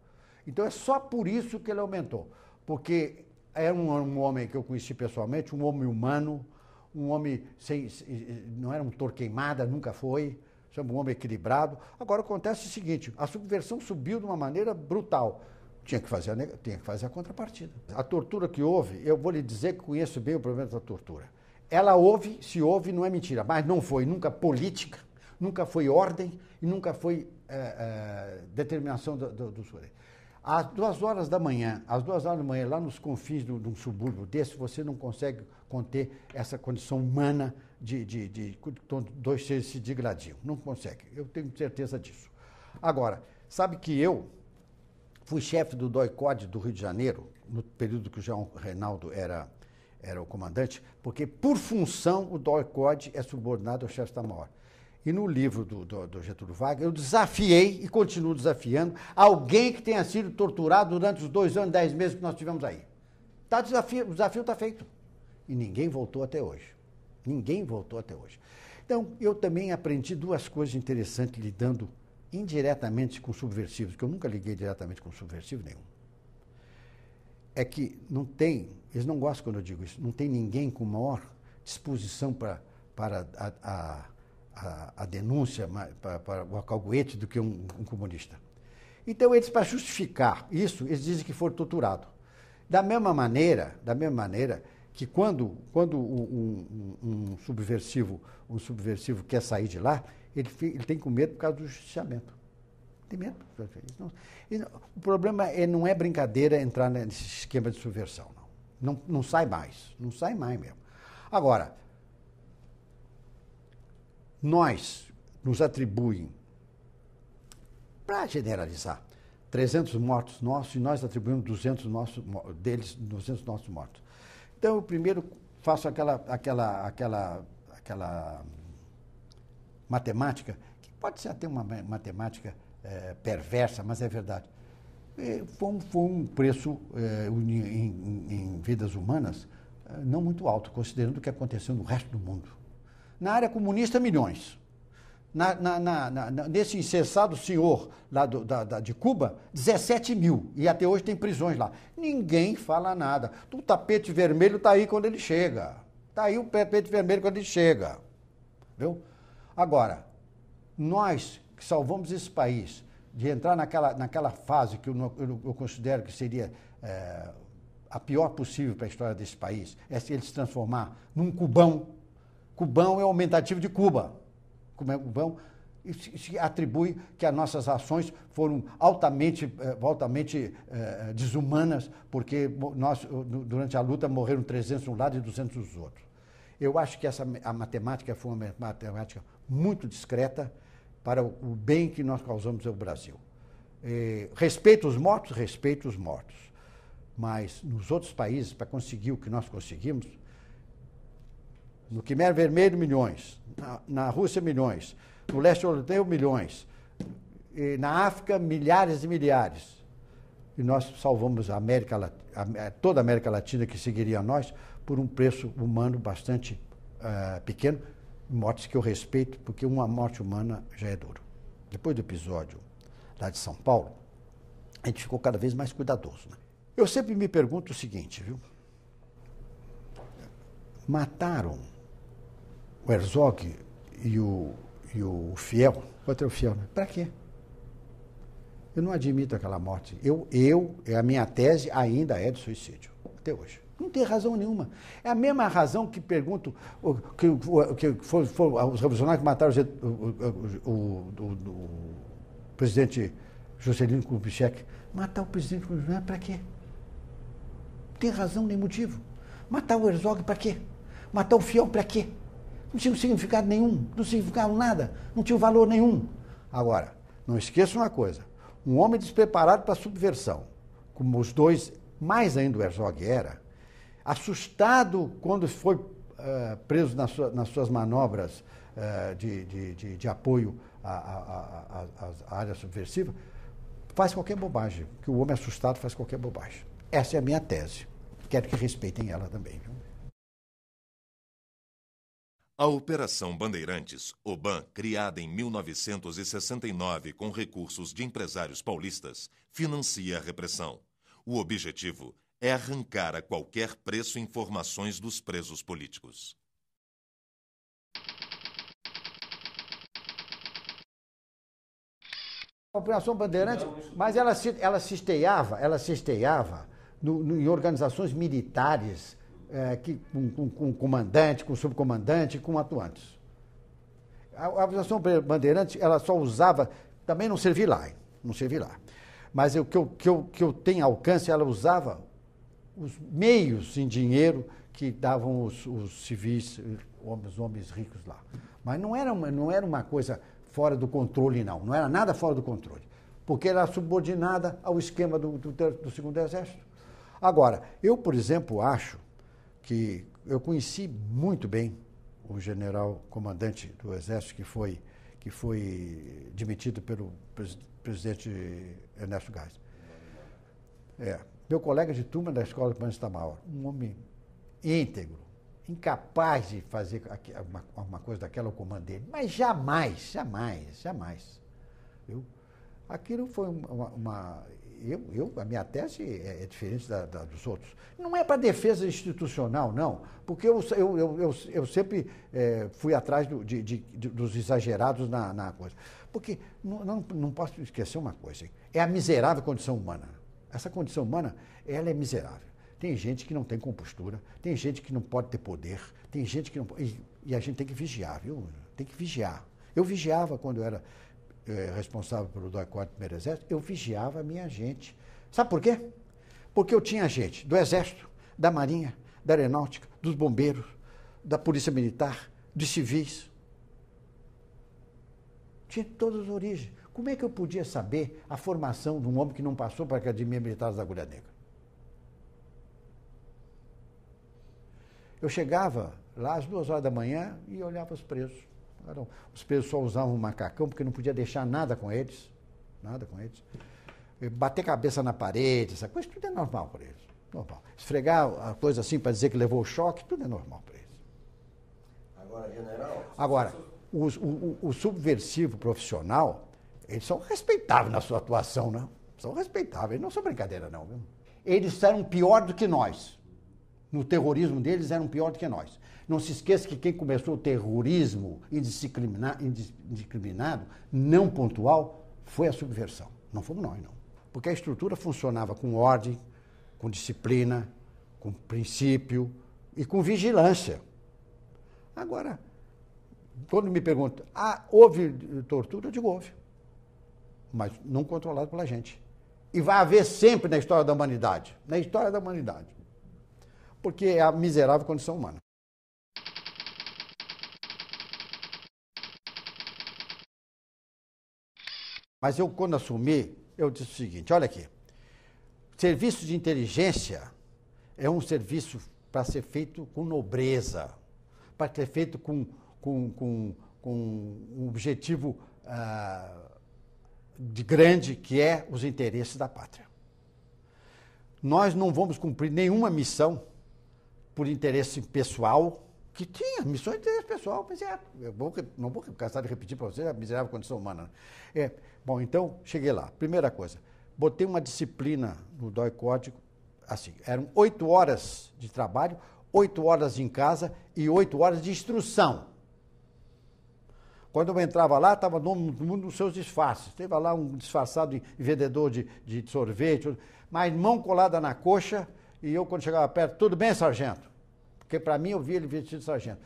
Então é só por isso que ele aumentou. Porque era um homem que eu conheci pessoalmente, um homem humano, um homem não era um torqueimada, nunca foi, um homem equilibrado. Agora acontece o seguinte, a subversão subiu de uma maneira brutal. Tinha que fazer a contrapartida. A tortura que houve, eu vou lhe dizer que conheço bem o problema da tortura. Ela houve, se houve, não é mentira, mas não foi nunca política, nunca foi ordem e nunca foi determinação do sujeito. Às 2h da manhã, lá nos confins de um subúrbio desse, você não consegue conter essa condição humana de dois seres se degradiam. Não consegue, eu tenho certeza disso. Agora, sabe que eu fui chefe do DOI-CODE do Rio de Janeiro, no período que o João Reinaldo era o comandante, porque, por função, o DOI-CODE é subordinado ao chefe de Estado-Maior. E no livro do Getúlio Vargas, eu desafiei e continuo desafiando alguém que tenha sido torturado durante os 2 anos, 10 meses que nós tivemos aí. O desafio está feito. E ninguém voltou até hoje. Ninguém voltou até hoje. Então, eu também aprendi 2 coisas interessantes lidando indiretamente com subversivos, que eu nunca liguei diretamente com subversivo nenhum. É que não tem, eles não gostam quando eu digo isso, não tem ninguém com maior disposição para a denúncia, para o alcahuete do que um comunista. Então, eles, para justificar isso, eles dizem que foram torturados. Da mesma maneira que quando um subversivo quer sair de lá, ele tem com medo por causa do justiciamento. Tem medo. O problema não é brincadeira entrar nesse esquema de subversão. Não sai mais. Não sai mais mesmo. Agora, nos atribuem, para generalizar, 300 mortos nossos e nós atribuímos 200 nossos mortos. Então, eu primeiro faço aquela matemática, que pode ser até uma matemática perversa, mas é verdade. Foi um preço em vidas humanas não muito alto, considerando o que aconteceu no resto do mundo. Na área comunista, milhões. Nesse incensado senhor lá de Cuba, 17 mil. E até hoje tem prisões lá. Ninguém fala nada. O tapete vermelho está aí quando ele chega. Está aí o tapete vermelho quando ele chega. Viu? Agora, nós que salvamos esse país de entrar naquela fase que eu considero que seria a pior possível para a história desse país, é se ele se transformar num Cubão. Cubão é o aumentativo de Cuba. Cubão, e se atribui que as nossas ações foram altamente desumanas, porque durante a luta morreram 300 de um lado e 200 dos outros. Eu acho que a matemática foi uma matemática muito discreta para o bem que nós causamos ao Brasil. Respeito os mortos, mas nos outros países, para conseguir o que nós conseguimos, no Quimer Vermelho, milhões, na Rússia, milhões, no leste europeu, milhões, e na África, milhares e milhares. E nós salvamos toda a América Latina que seguiria a nós por um preço humano bastante pequeno, mortes que eu respeito, porque uma morte humana já é duro. Depois do episódio lá de São Paulo, a gente ficou cada vez mais cuidadoso. Né? Eu sempre me pergunto o seguinte, viu? Mataram o Herzog e o Fiel, outro é o Fiel, né? Para quê? Eu não admito aquela morte. A minha tese ainda é de suicídio, até hoje. Não tem razão nenhuma. É a mesma razão que pergunto, que foram os revolucionários que mataram o presidente Juscelino Kubitschek. Matar o presidente Kubitschek para quê? Não tem razão nem motivo. Matar o Herzog para quê? Matar o Fiel para quê? Não tinha significado nenhum, não significava nada, não tinha valor nenhum. Agora, não esqueça uma coisa, um homem despreparado para a subversão, como os dois, mais ainda o Herzog era, assustado quando foi preso nas suas manobras de apoio à área subversiva, faz qualquer bobagem, que o homem assustado faz qualquer bobagem. Essa é a minha tese. Quero que respeitem ela também. Viu? A Operação Bandeirantes, OBAN, criada em 1969 com recursos de empresários paulistas, financia a repressão. O objetivo é arrancar a qualquer preço informações dos presos políticos. A Operação Bandeirantes, mas ela se esteava em organizações militares, com comandante, com subcomandante, com atuantes. A Operação Bandeirantes, ela só usava, também não servi lá. Mas o que eu tenho alcance, ela usava os meios em dinheiro que davam os civis, os homens ricos lá. Mas não era uma coisa fora do controle, não era nada fora do controle, porque era subordinada ao esquema do Segundo Exército. Agora, eu, por exemplo, acho que eu conheci muito bem o general comandante do Exército que foi demitido pelo presidente Ernesto Geisel. Meu colega de turma da Escola de Comandante Itamar, um homem íntegro, incapaz de fazer uma coisa daquela ao comando dele, mas jamais. Viu? Aquilo foi a minha tese é diferente dos outros. Não é para defesa institucional, não, porque eu sempre fui atrás dos exagerados na coisa. Porque não posso esquecer uma coisa, é a miserável condição humana. Essa condição humana, ela é miserável. Tem gente que não tem compostura, tem gente que não pode ter poder, tem gente que não pode... E a gente tem que vigiar, viu? Tem que vigiar. Eu vigiava quando eu era responsável pelo DOI-4 Primeiro Exército, eu vigiava a minha gente. Sabe por quê? Porque eu tinha gente do Exército, da Marinha, da Aeronáutica, dos Bombeiros, da Polícia Militar, dos civis. Tinha todas as origens. Como é que eu podia saber a formação de um homem que não passou para a Academia Militar da Agulha Negra? Eu chegava lá às 2 horas da manhã e olhava os presos. Os presos só usavam um macacão porque não podia deixar nada com eles. Bater cabeça na parede, essa coisa, tudo é normal para eles. Normal. Esfregar a coisa assim para dizer que levou o choque, tudo é normal para eles. Agora, general... Agora, o subversivo profissional, eles são respeitáveis na sua atuação, né? São respeitáveis, não são brincadeira, não. Viu? Eles eram pior do que nós. No terrorismo deles eram pior do que nós. Não se esqueça que quem começou o terrorismo indiscriminado, não pontual, foi a subversão. Não fomos nós, não. Porque a estrutura funcionava com ordem, com disciplina, com princípio e com vigilância. Agora, quando me perguntam, houve tortura? Eu digo, houve. Mas não controlado pela gente. E vai haver sempre na história da humanidade. Na história da humanidade. Porque é a miserável condição humana. Mas eu, quando assumi, eu disse o seguinte, olha aqui, serviço de inteligência é um serviço para ser feito com nobreza, para ser feito com um objetivo grande, que é os interesses da pátria. Nós não vamos cumprir nenhuma missão por interesse pessoal, que tinha missões de interesse pessoal, mas não vou cansar de repetir para vocês a miserável condição humana. Bom, então, cheguei lá. Primeira coisa, botei uma disciplina no DOI Código, assim, eram 8 horas de trabalho, 8 horas em casa e 8 horas de instrução. Quando eu entrava lá, estava todo mundo nos seus disfarces. Teve lá um disfarçado de vendedor de sorvete, mas mão colada na coxa, e eu, quando chegava perto, tudo bem, sargento? Porque para mim eu via ele vestido de sargento.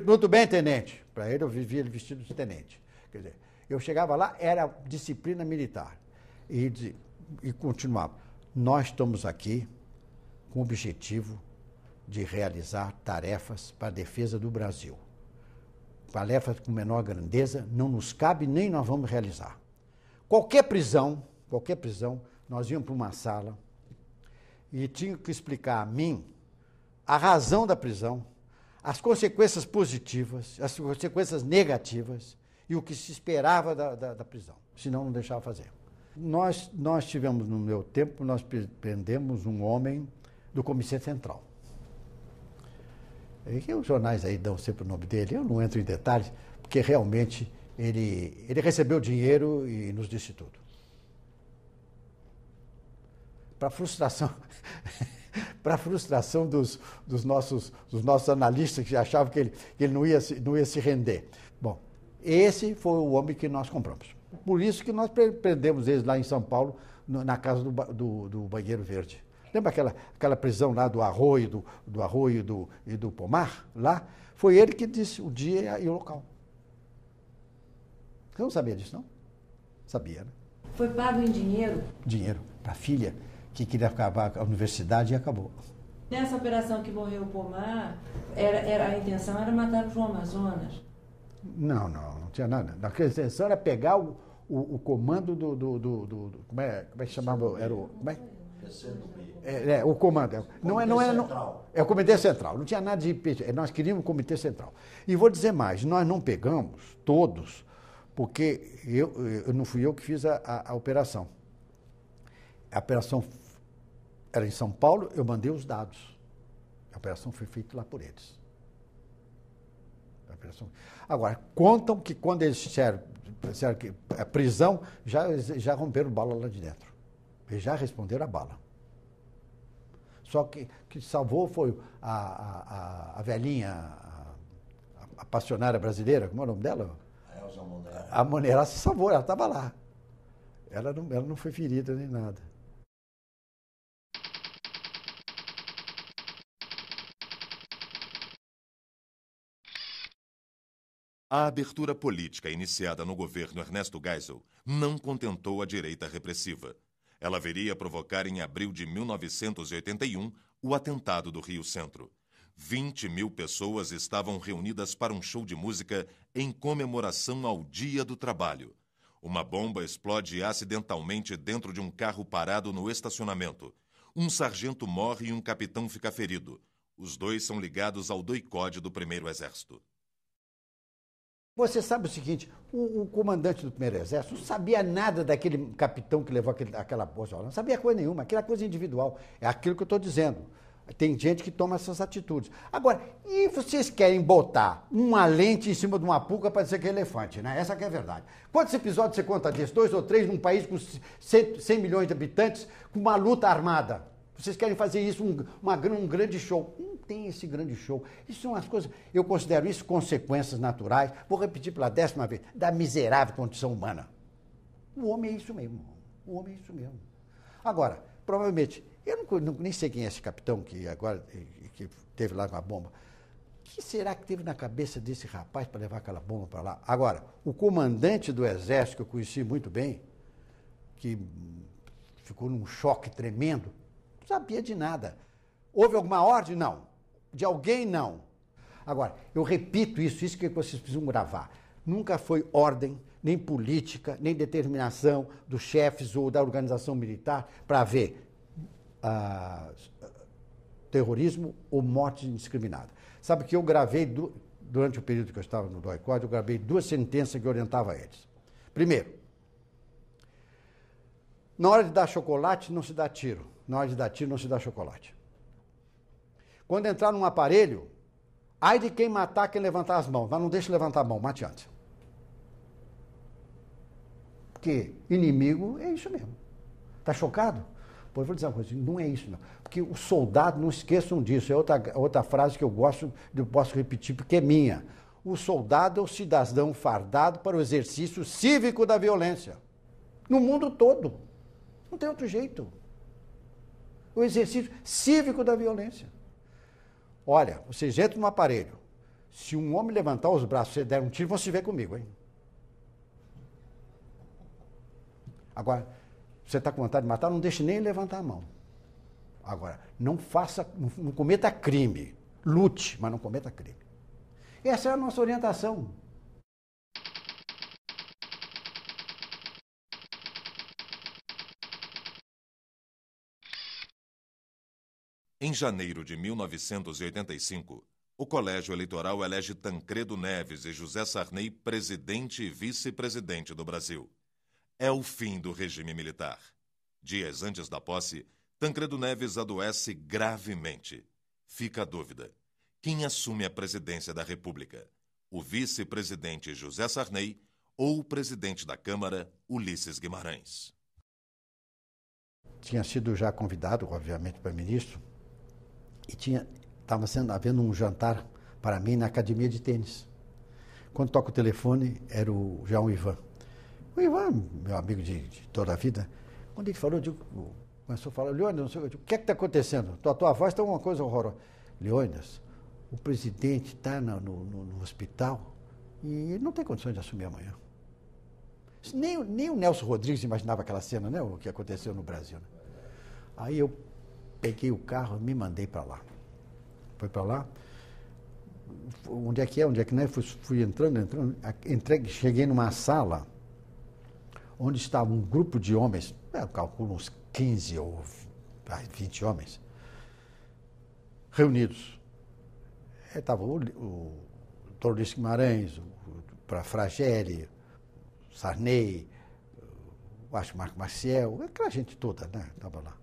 Muito bem, tenente. Para ele eu via ele vestido de tenente. Quer dizer, eu chegava lá, era disciplina militar. E continuava. Nós estamos aqui com o objetivo de realizar tarefas para a defesa do Brasil. Tarefas com menor grandeza não nos cabe, nem nós vamos realizar. Qualquer prisão, nós íamos para uma sala e tinha que explicar a mim a razão da prisão, as consequências positivas, as consequências negativas e o que se esperava da prisão, senão não deixava fazer. Nós tivemos, no meu tempo, nós prendemos um homem do Comitê Central. E os jornais aí dão sempre o nome dele, eu não entro em detalhes, porque realmente ele recebeu dinheiro e nos disse tudo. Para frustração dos nossos analistas que achavam que ele não ia se render. Bom, esse foi o homem que nós compramos. Por isso que nós prendemos eles lá em São Paulo, na casa do Banheiro Verde. Lembra aquela prisão lá do Arroio, e do Pomar? Lá? Foi ele que disse o dia e o local. Você não sabia disso, não? Sabia, né? Foi pago em dinheiro? Dinheiro para a filha, que queria acabar a universidade e acabou. Nessa operação que morreu o Pomar, a intenção era matar o João Amazonas? Não tinha nada. A intenção era pegar o comando como é que chamava? Era o... Como é? O comando. Não é o Comitê Central. Não tinha nada de... Nós queríamos o Comitê Central. E vou dizer mais, nós não pegamos todos, porque não fui eu que fiz a operação. A operação era em São Paulo, eu mandei os dados. A operação foi feita lá por eles. Agora, contam que quando eles disseram que a prisão, já romperam bala lá de dentro. Eles já responderam a bala. Só que salvou foi a velhinha, a passionária brasileira, como é o nome dela? A Elza Monera. A Monera se salvou, ela estava lá. Ela não foi ferida nem nada. A abertura política iniciada no governo Ernesto Geisel não contentou a direita repressiva. Ela viria a provocar em abril de 1981 o atentado do Rio Centro. 20.000 pessoas estavam reunidas para um show de música em comemoração ao Dia do Trabalho. Uma bomba explode acidentalmente dentro de um carro parado no estacionamento. Um sargento morre e um capitão fica ferido. Os dois são ligados ao doicode do Primeiro Exército. Você sabe o seguinte, o comandante do Primeiro Exército não sabia nada daquele capitão que levou aquela bolsa, não sabia coisa nenhuma, aquela coisa individual. É aquilo que eu estou dizendo. Tem gente que toma essas atitudes. Agora, e vocês querem botar uma lente em cima de uma pulga para dizer que é elefante, né? Essa que é a verdade. Quantos episódios você conta disso? 2 ou 3 num país com 100 milhões de habitantes, com uma luta armada? Vocês querem fazer isso um grande show. Não tem esse grande show. Isso são as coisas, eu considero isso consequências naturais, vou repetir pela 10ª vez, da miserável condição humana. O homem é isso mesmo. O homem é isso mesmo. Agora, provavelmente, eu nem sei quem é esse capitão que agora que teve lá com a bomba. O que será que teve na cabeça desse rapaz para levar aquela bomba para lá? Agora, o comandante do Exército, que eu conheci muito bem, que ficou num choque tremendo, não sabia de nada. Houve alguma ordem? Não. De alguém? Não. Agora, eu repito isso que vocês precisam gravar. Nunca foi ordem, nem política, nem determinação dos chefes ou da organização militar para haver terrorismo ou morte indiscriminada. Sabe que eu gravei, durante o período que eu estava no doicode, eu gravei 2 sentenças que orientavam eles. Primeiro, na hora de dar chocolate, não se dá tiro. Na hora de dar tiro, não se dá chocolate. Quando entrar num aparelho, ai de quem matar, quem levantar as mãos. Mas não deixe levantar a mão, mate antes. Porque inimigo é isso mesmo. Está chocado? Pois vou dizer uma coisa, não é isso não. Porque os soldados, não esqueçam disso, é outra frase que eu posso repetir porque é minha. O soldado é o cidadão fardado para o exercício cívico da violência. No mundo todo. Não tem outro jeito. O exercício cívico da violência. Olha, vocês entram no aparelho. Se um homem levantar os braços e você der um tiro, vão se ver comigo, hein? Agora, você está com vontade de matar, não deixe nem levantar a mão. Agora, não cometa crime. Lute, mas não cometa crime. Essa é a nossa orientação. Em janeiro de 1985, o Colégio Eleitoral elege Tancredo Neves e José Sarney presidente e vice-presidente do Brasil. É o fim do regime militar. Dias antes da posse, Tancredo Neves adoece gravemente. Fica a dúvida: quem assume a presidência da República? O vice-presidente José Sarney ou o presidente da Câmara, Ulisses Guimarães? Tinha sido já convidado, obviamente, para ministro, e estava havendo um jantar para mim na academia de tênis. Quando toca o telefone, era já o Ivan. O Ivan, meu amigo de toda a vida, quando ele falou, começou a falar: Leônidas, o que é que está acontecendo? Tua voz está uma coisa horrorosa. Leônidas, o presidente está no hospital e não tem condições de assumir amanhã. Nem o Nelson Rodrigues imaginava aquela cena, né? O que aconteceu no Brasil. Né? Aí eu peguei o carro e me mandei para lá. Foi para lá. Onde é que não é? Fui entrando. Cheguei numa sala onde estava um grupo de homens, eu calculo uns 15 ou 20 homens, reunidos. Estava o Dr. Ulisses Guimarães, o Fragelli, Sarney, acho Marco Maciel, aquela gente toda, né? Estava lá.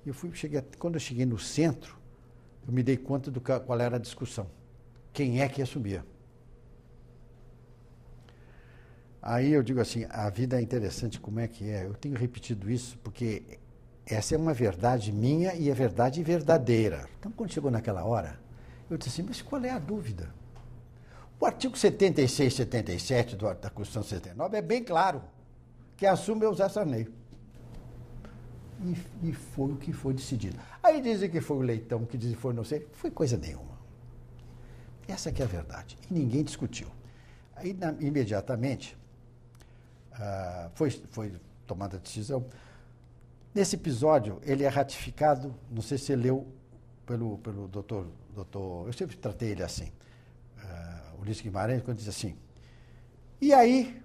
E quando eu cheguei no centro, eu me dei conta qual era a discussão. Quem é que assumia? Aí eu digo assim, a vida é interessante, como é que é? Eu tenho repetido isso porque essa é uma verdade minha e é verdade verdadeira. Então, quando chegou naquela hora, eu disse assim, mas qual é a dúvida? O artigo 76 e 77 da Constituição 69 é bem claro, que assume o José Sarney. E foi o que foi decidido. Aí dizem que foi o Leitão, que dizem que foi não sei, foi coisa nenhuma. Essa que é a verdade. E ninguém discutiu. Aí, imediatamente, foi tomada a decisão. Nesse episódio, ele é ratificado, não sei se você leu, pelo doutor, eu sempre tratei ele assim, Ulisses Guimarães, quando diz assim, e aí,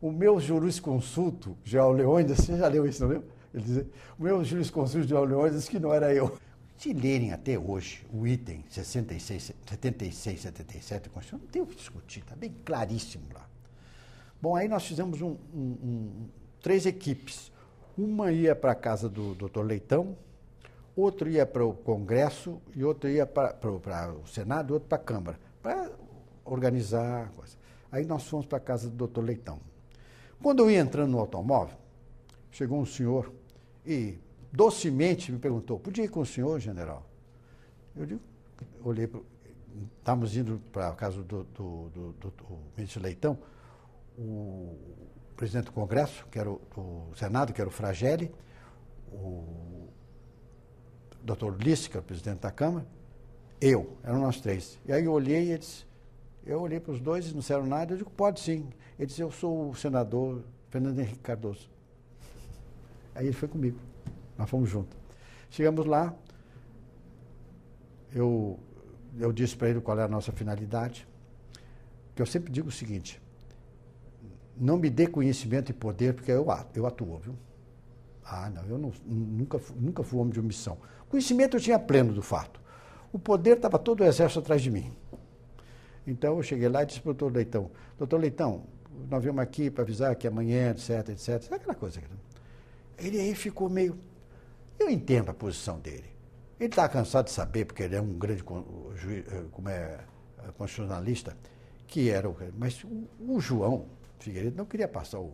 o meu jurisconsulto, João Leônidas, você já leu isso, não leu? Ele diz, o meu jurisconsulto, João Leônidas, disse que não era eu. Se lerem até hoje o item 76, 77 da Constituição, não tem o que discutir, está bem claríssimo lá. Bom, aí nós fizemos 3 equipes. Uma ia para a casa do doutor Leitão, outro ia para o Congresso e outro ia para o Senado e outro para a Câmara, para organizar a coisa. Aí nós fomos para a casa do doutor Leitão. Quando eu ia entrando no automóvel, chegou um senhor e docemente me perguntou, podia ir com o senhor, general? Eu digo, olhei, estávamos indo para a casa do ministro Leitão, o presidente do Congresso, que era o Senado, que era o Fragelli, o doutor Ulisses, que era o presidente da Câmara, eram nós 3. E aí eu olhei e eu olhei para os dois e não disseram nada, eu digo, pode sim. Ele disse, eu sou o senador Fernando Henrique Cardoso. Aí ele foi comigo, nós fomos juntos. Chegamos lá, eu disse para ele qual era a nossa finalidade, que eu sempre digo o seguinte, não me dê conhecimento e poder, porque eu atuo, viu? Não, eu nunca fui homem de omissão. Conhecimento eu tinha pleno do fato. O poder estava todo o exército atrás de mim. Então eu cheguei lá e disse para o doutor Leitão, nós viemos aqui para avisar que amanhã, etc. Sabe aquela coisa? Ele aí ficou meio... Eu entendo a posição dele. Ele está cansado de saber, porque ele é um grande constitucionalista, que era mas o João Figueiredo não queria passar o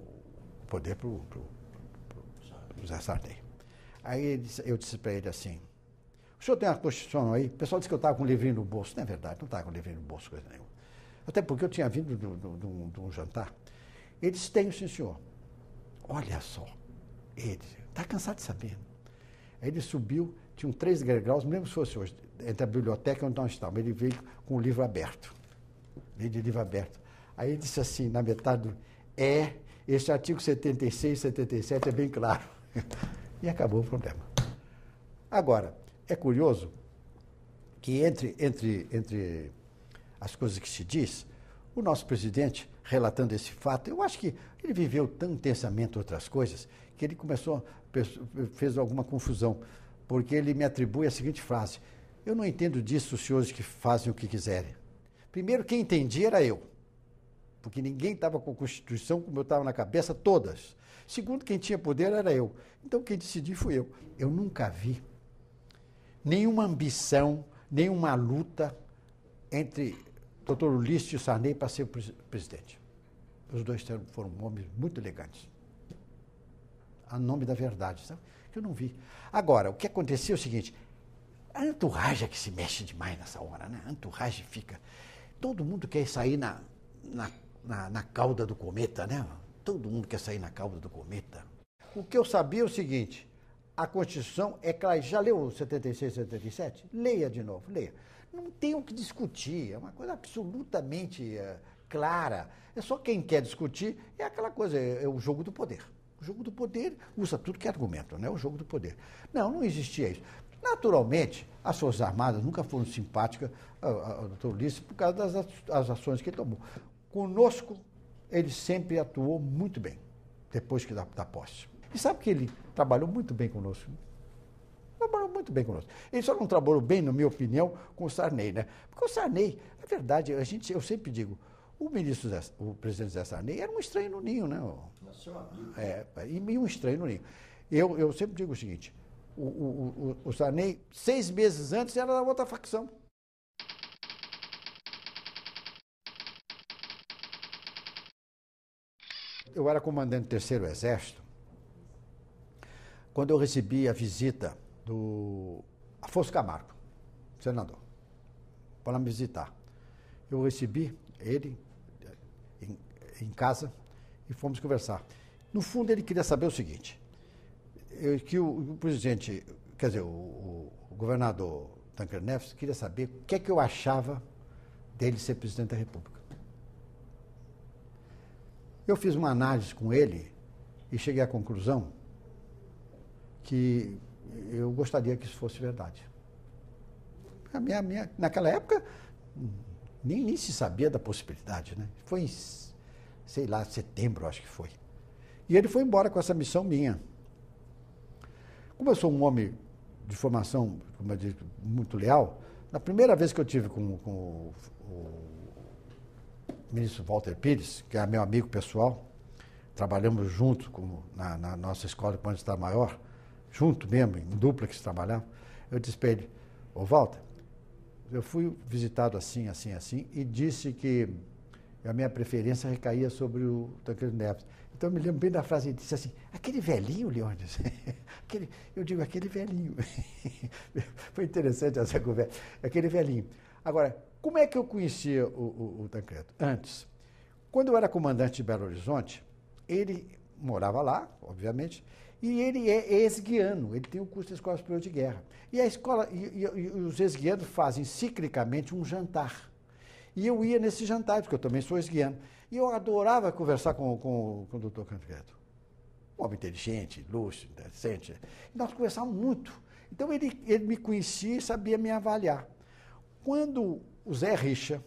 poder para o José Sarney. Aí eu disse para ele assim, o senhor tem uma Constituição aí? O pessoal disse que eu estava com um livrinho no bolso. Não é verdade, não estava com um livrinho no bolso, coisa nenhuma. Até porque eu tinha vindo de um jantar. Ele disse, tenho, sim, senhor. Olha só. Ele disse, está cansado de saber. Aí ele subiu, tinha 3 degraus, não lembro se fosse hoje, entre a biblioteca onde nós estávamos. Ele veio com o livro aberto. Veio de livro aberto. Aí ele disse assim, na metade, esse artigo 76 e 77 é bem claro. E acabou o problema. Agora, é curioso que entre as coisas que se diz, o nosso presidente, relatando esse fato, eu acho que ele viveu tão intensamente outras coisas, que ele fez alguma confusão. porque ele me atribui a seguinte frase: eu não entendo disso, os senhores que fazem o que quiserem. Primeiro, quem entendia era eu, porque ninguém estava com a Constituição como eu estava na cabeça, todas. Segundo, quem tinha poder era eu. Então, quem decidiu fui eu. Eu nunca vi nenhuma ambição, nenhuma luta entre Dr. Ulisses e o Sarney para ser presidente. Os dois foram homens muito elegantes. A nome da verdade, sabe? Eu não vi. Agora, o que aconteceu é o seguinte: a entourage é que se mexe demais nessa hora, né? A entourage fica... Todo mundo quer sair na cauda do cometa, né? Todo mundo quer sair na cauda do cometa. O que eu sabia é o seguinte: a Constituição é clara. Já leu 76, 77? Leia de novo, leia. Não tem o que discutir, é uma coisa absolutamente clara. É só quem quer discutir, é aquela coisa, é o jogo do poder. O jogo do poder usa tudo que é argumento, né? O jogo do poder. Não existia isso. Naturalmente, as Forças Armadas nunca foram simpáticas ao Dr. Ulisses por causa das ações que ele tomou. Conosco, ele sempre atuou muito bem, depois que da posse. E sabe que ele trabalhou muito bem conosco? Trabalhou muito bem conosco. Ele só não trabalhou bem, na minha opinião, com o Sarney, né? Porque o Sarney, na verdade, eu sempre digo, o presidente Zé Sarney era um estranho no ninho, né? Seu amigo. E um estranho no ninho. Eu sempre digo o seguinte: o Sarney, 6 meses antes, era da outra facção. Eu era comandante do 3º Exército quando eu recebi a visita do Afonso Camargo, senador, para me visitar. Eu recebi ele em casa e fomos conversar. No fundo, ele queria saber o seguinte: que o presidente, quer dizer, o governador Tancredo Neves queria saber o que é que eu achava dele ser presidente da República. Eu fiz uma análise com ele e cheguei à conclusão que eu gostaria que isso fosse verdade. Naquela época, nem se sabia da possibilidade, né? Foi em, sei lá, setembro, acho que foi. E ele foi embora com essa missão minha. Como eu sou um homem de formação, como eu digo, muito leal, na primeira vez que eu tive com o ministro Walter Pires, que é meu amigo pessoal, trabalhamos junto na nossa escola quando estava maior, junto mesmo, em dupla que se trabalhava. Eu disse para ele: ô Walter, eu fui visitado assim, assim, assim, e disse que a minha preferência recaía sobre o Tancredo Neves. Então eu me lembro bem da frase, ele disse assim: aquele velhinho, Leônidas? Eu digo, aquele velhinho. Foi interessante essa conversa. Aquele velhinho. Agora, como é que eu conhecia o Tancredo? Antes, quando eu era comandante de Belo Horizonte, ele morava lá, obviamente, e ele é ex-guiano, ele tem o curso da Escola Superior de Guerra. E a escola, e os ex-guianos fazem ciclicamente um jantar. E eu ia nesse jantar, porque eu também sou ex-guiano. E eu adorava conversar com o doutor Tancredo. Um homem inteligente, lúcido, decente. E nós conversávamos muito. Então ele me conhecia e sabia me avaliar. Quando o Zé Richa,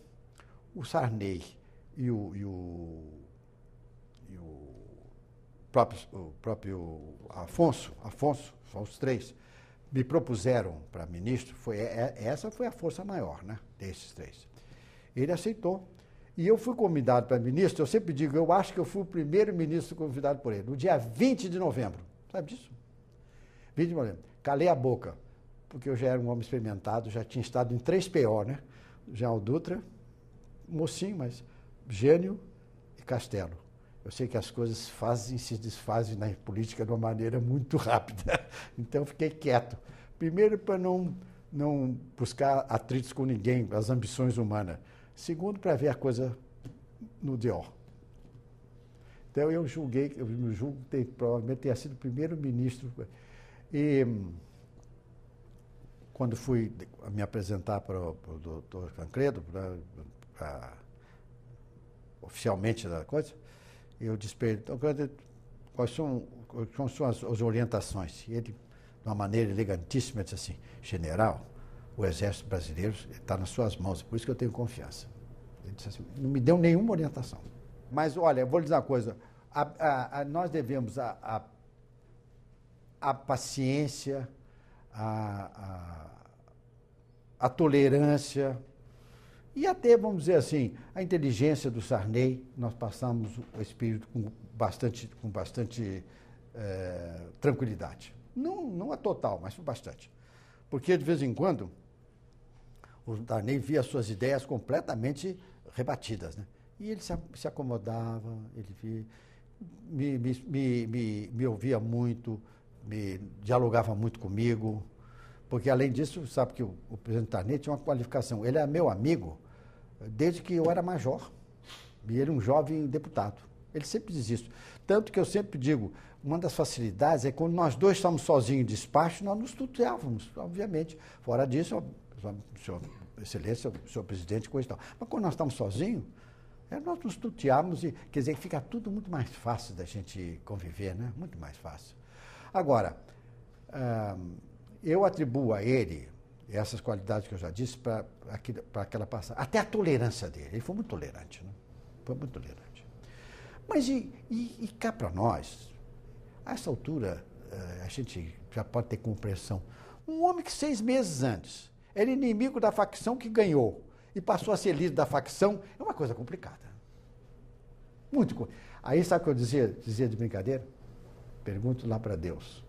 o Sarney e o próprio Afonso, só os 3, me propuseram para ministro, essa foi a força maior, né, desses 3. Ele aceitou. E eu fui convidado para ministro, eu sempre digo, eu acho que eu fui o primeiro ministro convidado por ele, no dia 20 de novembro. Sabe disso? 20 de novembro. Calei a boca, porque eu já era um homem experimentado, já tinha estado em 3 PO, né? General Dutra, mocinho, mas gênio e Castelo. Eu sei que as coisas se desfazem na política de uma maneira muito rápida. Então, eu fiquei quieto. Primeiro, para não buscar atritos com ninguém, as ambições humanas. Segundo, para ver a coisa no D.O. Então, eu me julgo que provavelmente tenha sido o primeiro ministro. E quando fui me apresentar para o doutor Tancredo, oficialmente da coisa, eu disse para ele: quais são as orientações? E ele, de uma maneira elegantíssima, disse assim: general, o Exército Brasileiro está nas suas mãos, por isso que eu tenho confiança. Ele disse assim, não me deu nenhuma orientação. Mas, olha, eu vou lhe dizer uma coisa, nós devemos a paciência, a tolerância e até, vamos dizer assim, a inteligência do Sarney. Nós passamos o espírito com bastante tranquilidade. Não a total, mas bastante. Porque, de vez em quando, o Sarney via suas ideias completamente rebatidas, né? E ele se acomodava, ele me ouvia muito, dialogava muito comigo, porque, além disso, sabe que o presidente Sarney tinha uma qualificação. Ele é meu amigo desde que eu era major, e ele um jovem deputado. Ele sempre diz isso. Tanto que eu sempre digo, uma das facilidades é quando nós dois estamos sozinhos em despacho, nós nos tuteávamos, obviamente. Fora disso, senhor Excelência, senhor presidente, coisa e tal. Mas quando nós estamos sozinhos, nós nos tuteamos e, quer dizer, fica tudo muito mais fácil da gente conviver, né? Muito mais fácil. Agora, eu atribuo a ele essas qualidades que eu já disse para aquela passagem. Até a tolerância dele. Ele foi muito tolerante, né? Foi muito tolerante. Mas e cá para nós, a essa altura, a gente já pode ter compreensão. Um homem que 6 meses antes era inimigo da facção que ganhou e passou a ser líder da facção, é uma coisa complicada. Muito complicada. Aí sabe o que eu dizia de brincadeira? Pergunte lá para Deus.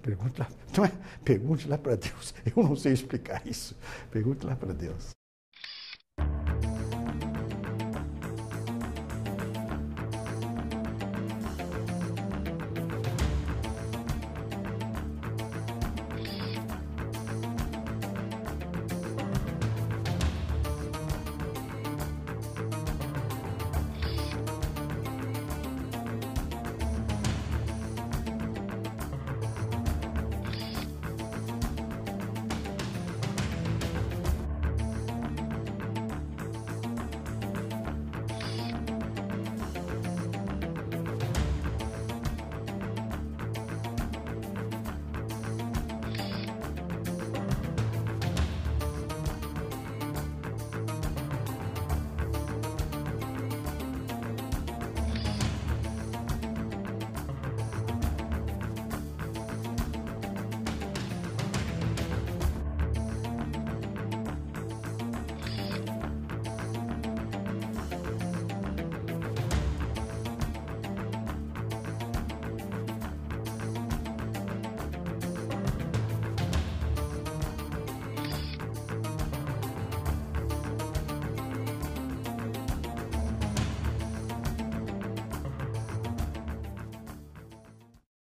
Pergunte lá para Deus. Eu não sei explicar isso. Pergunte lá para Deus.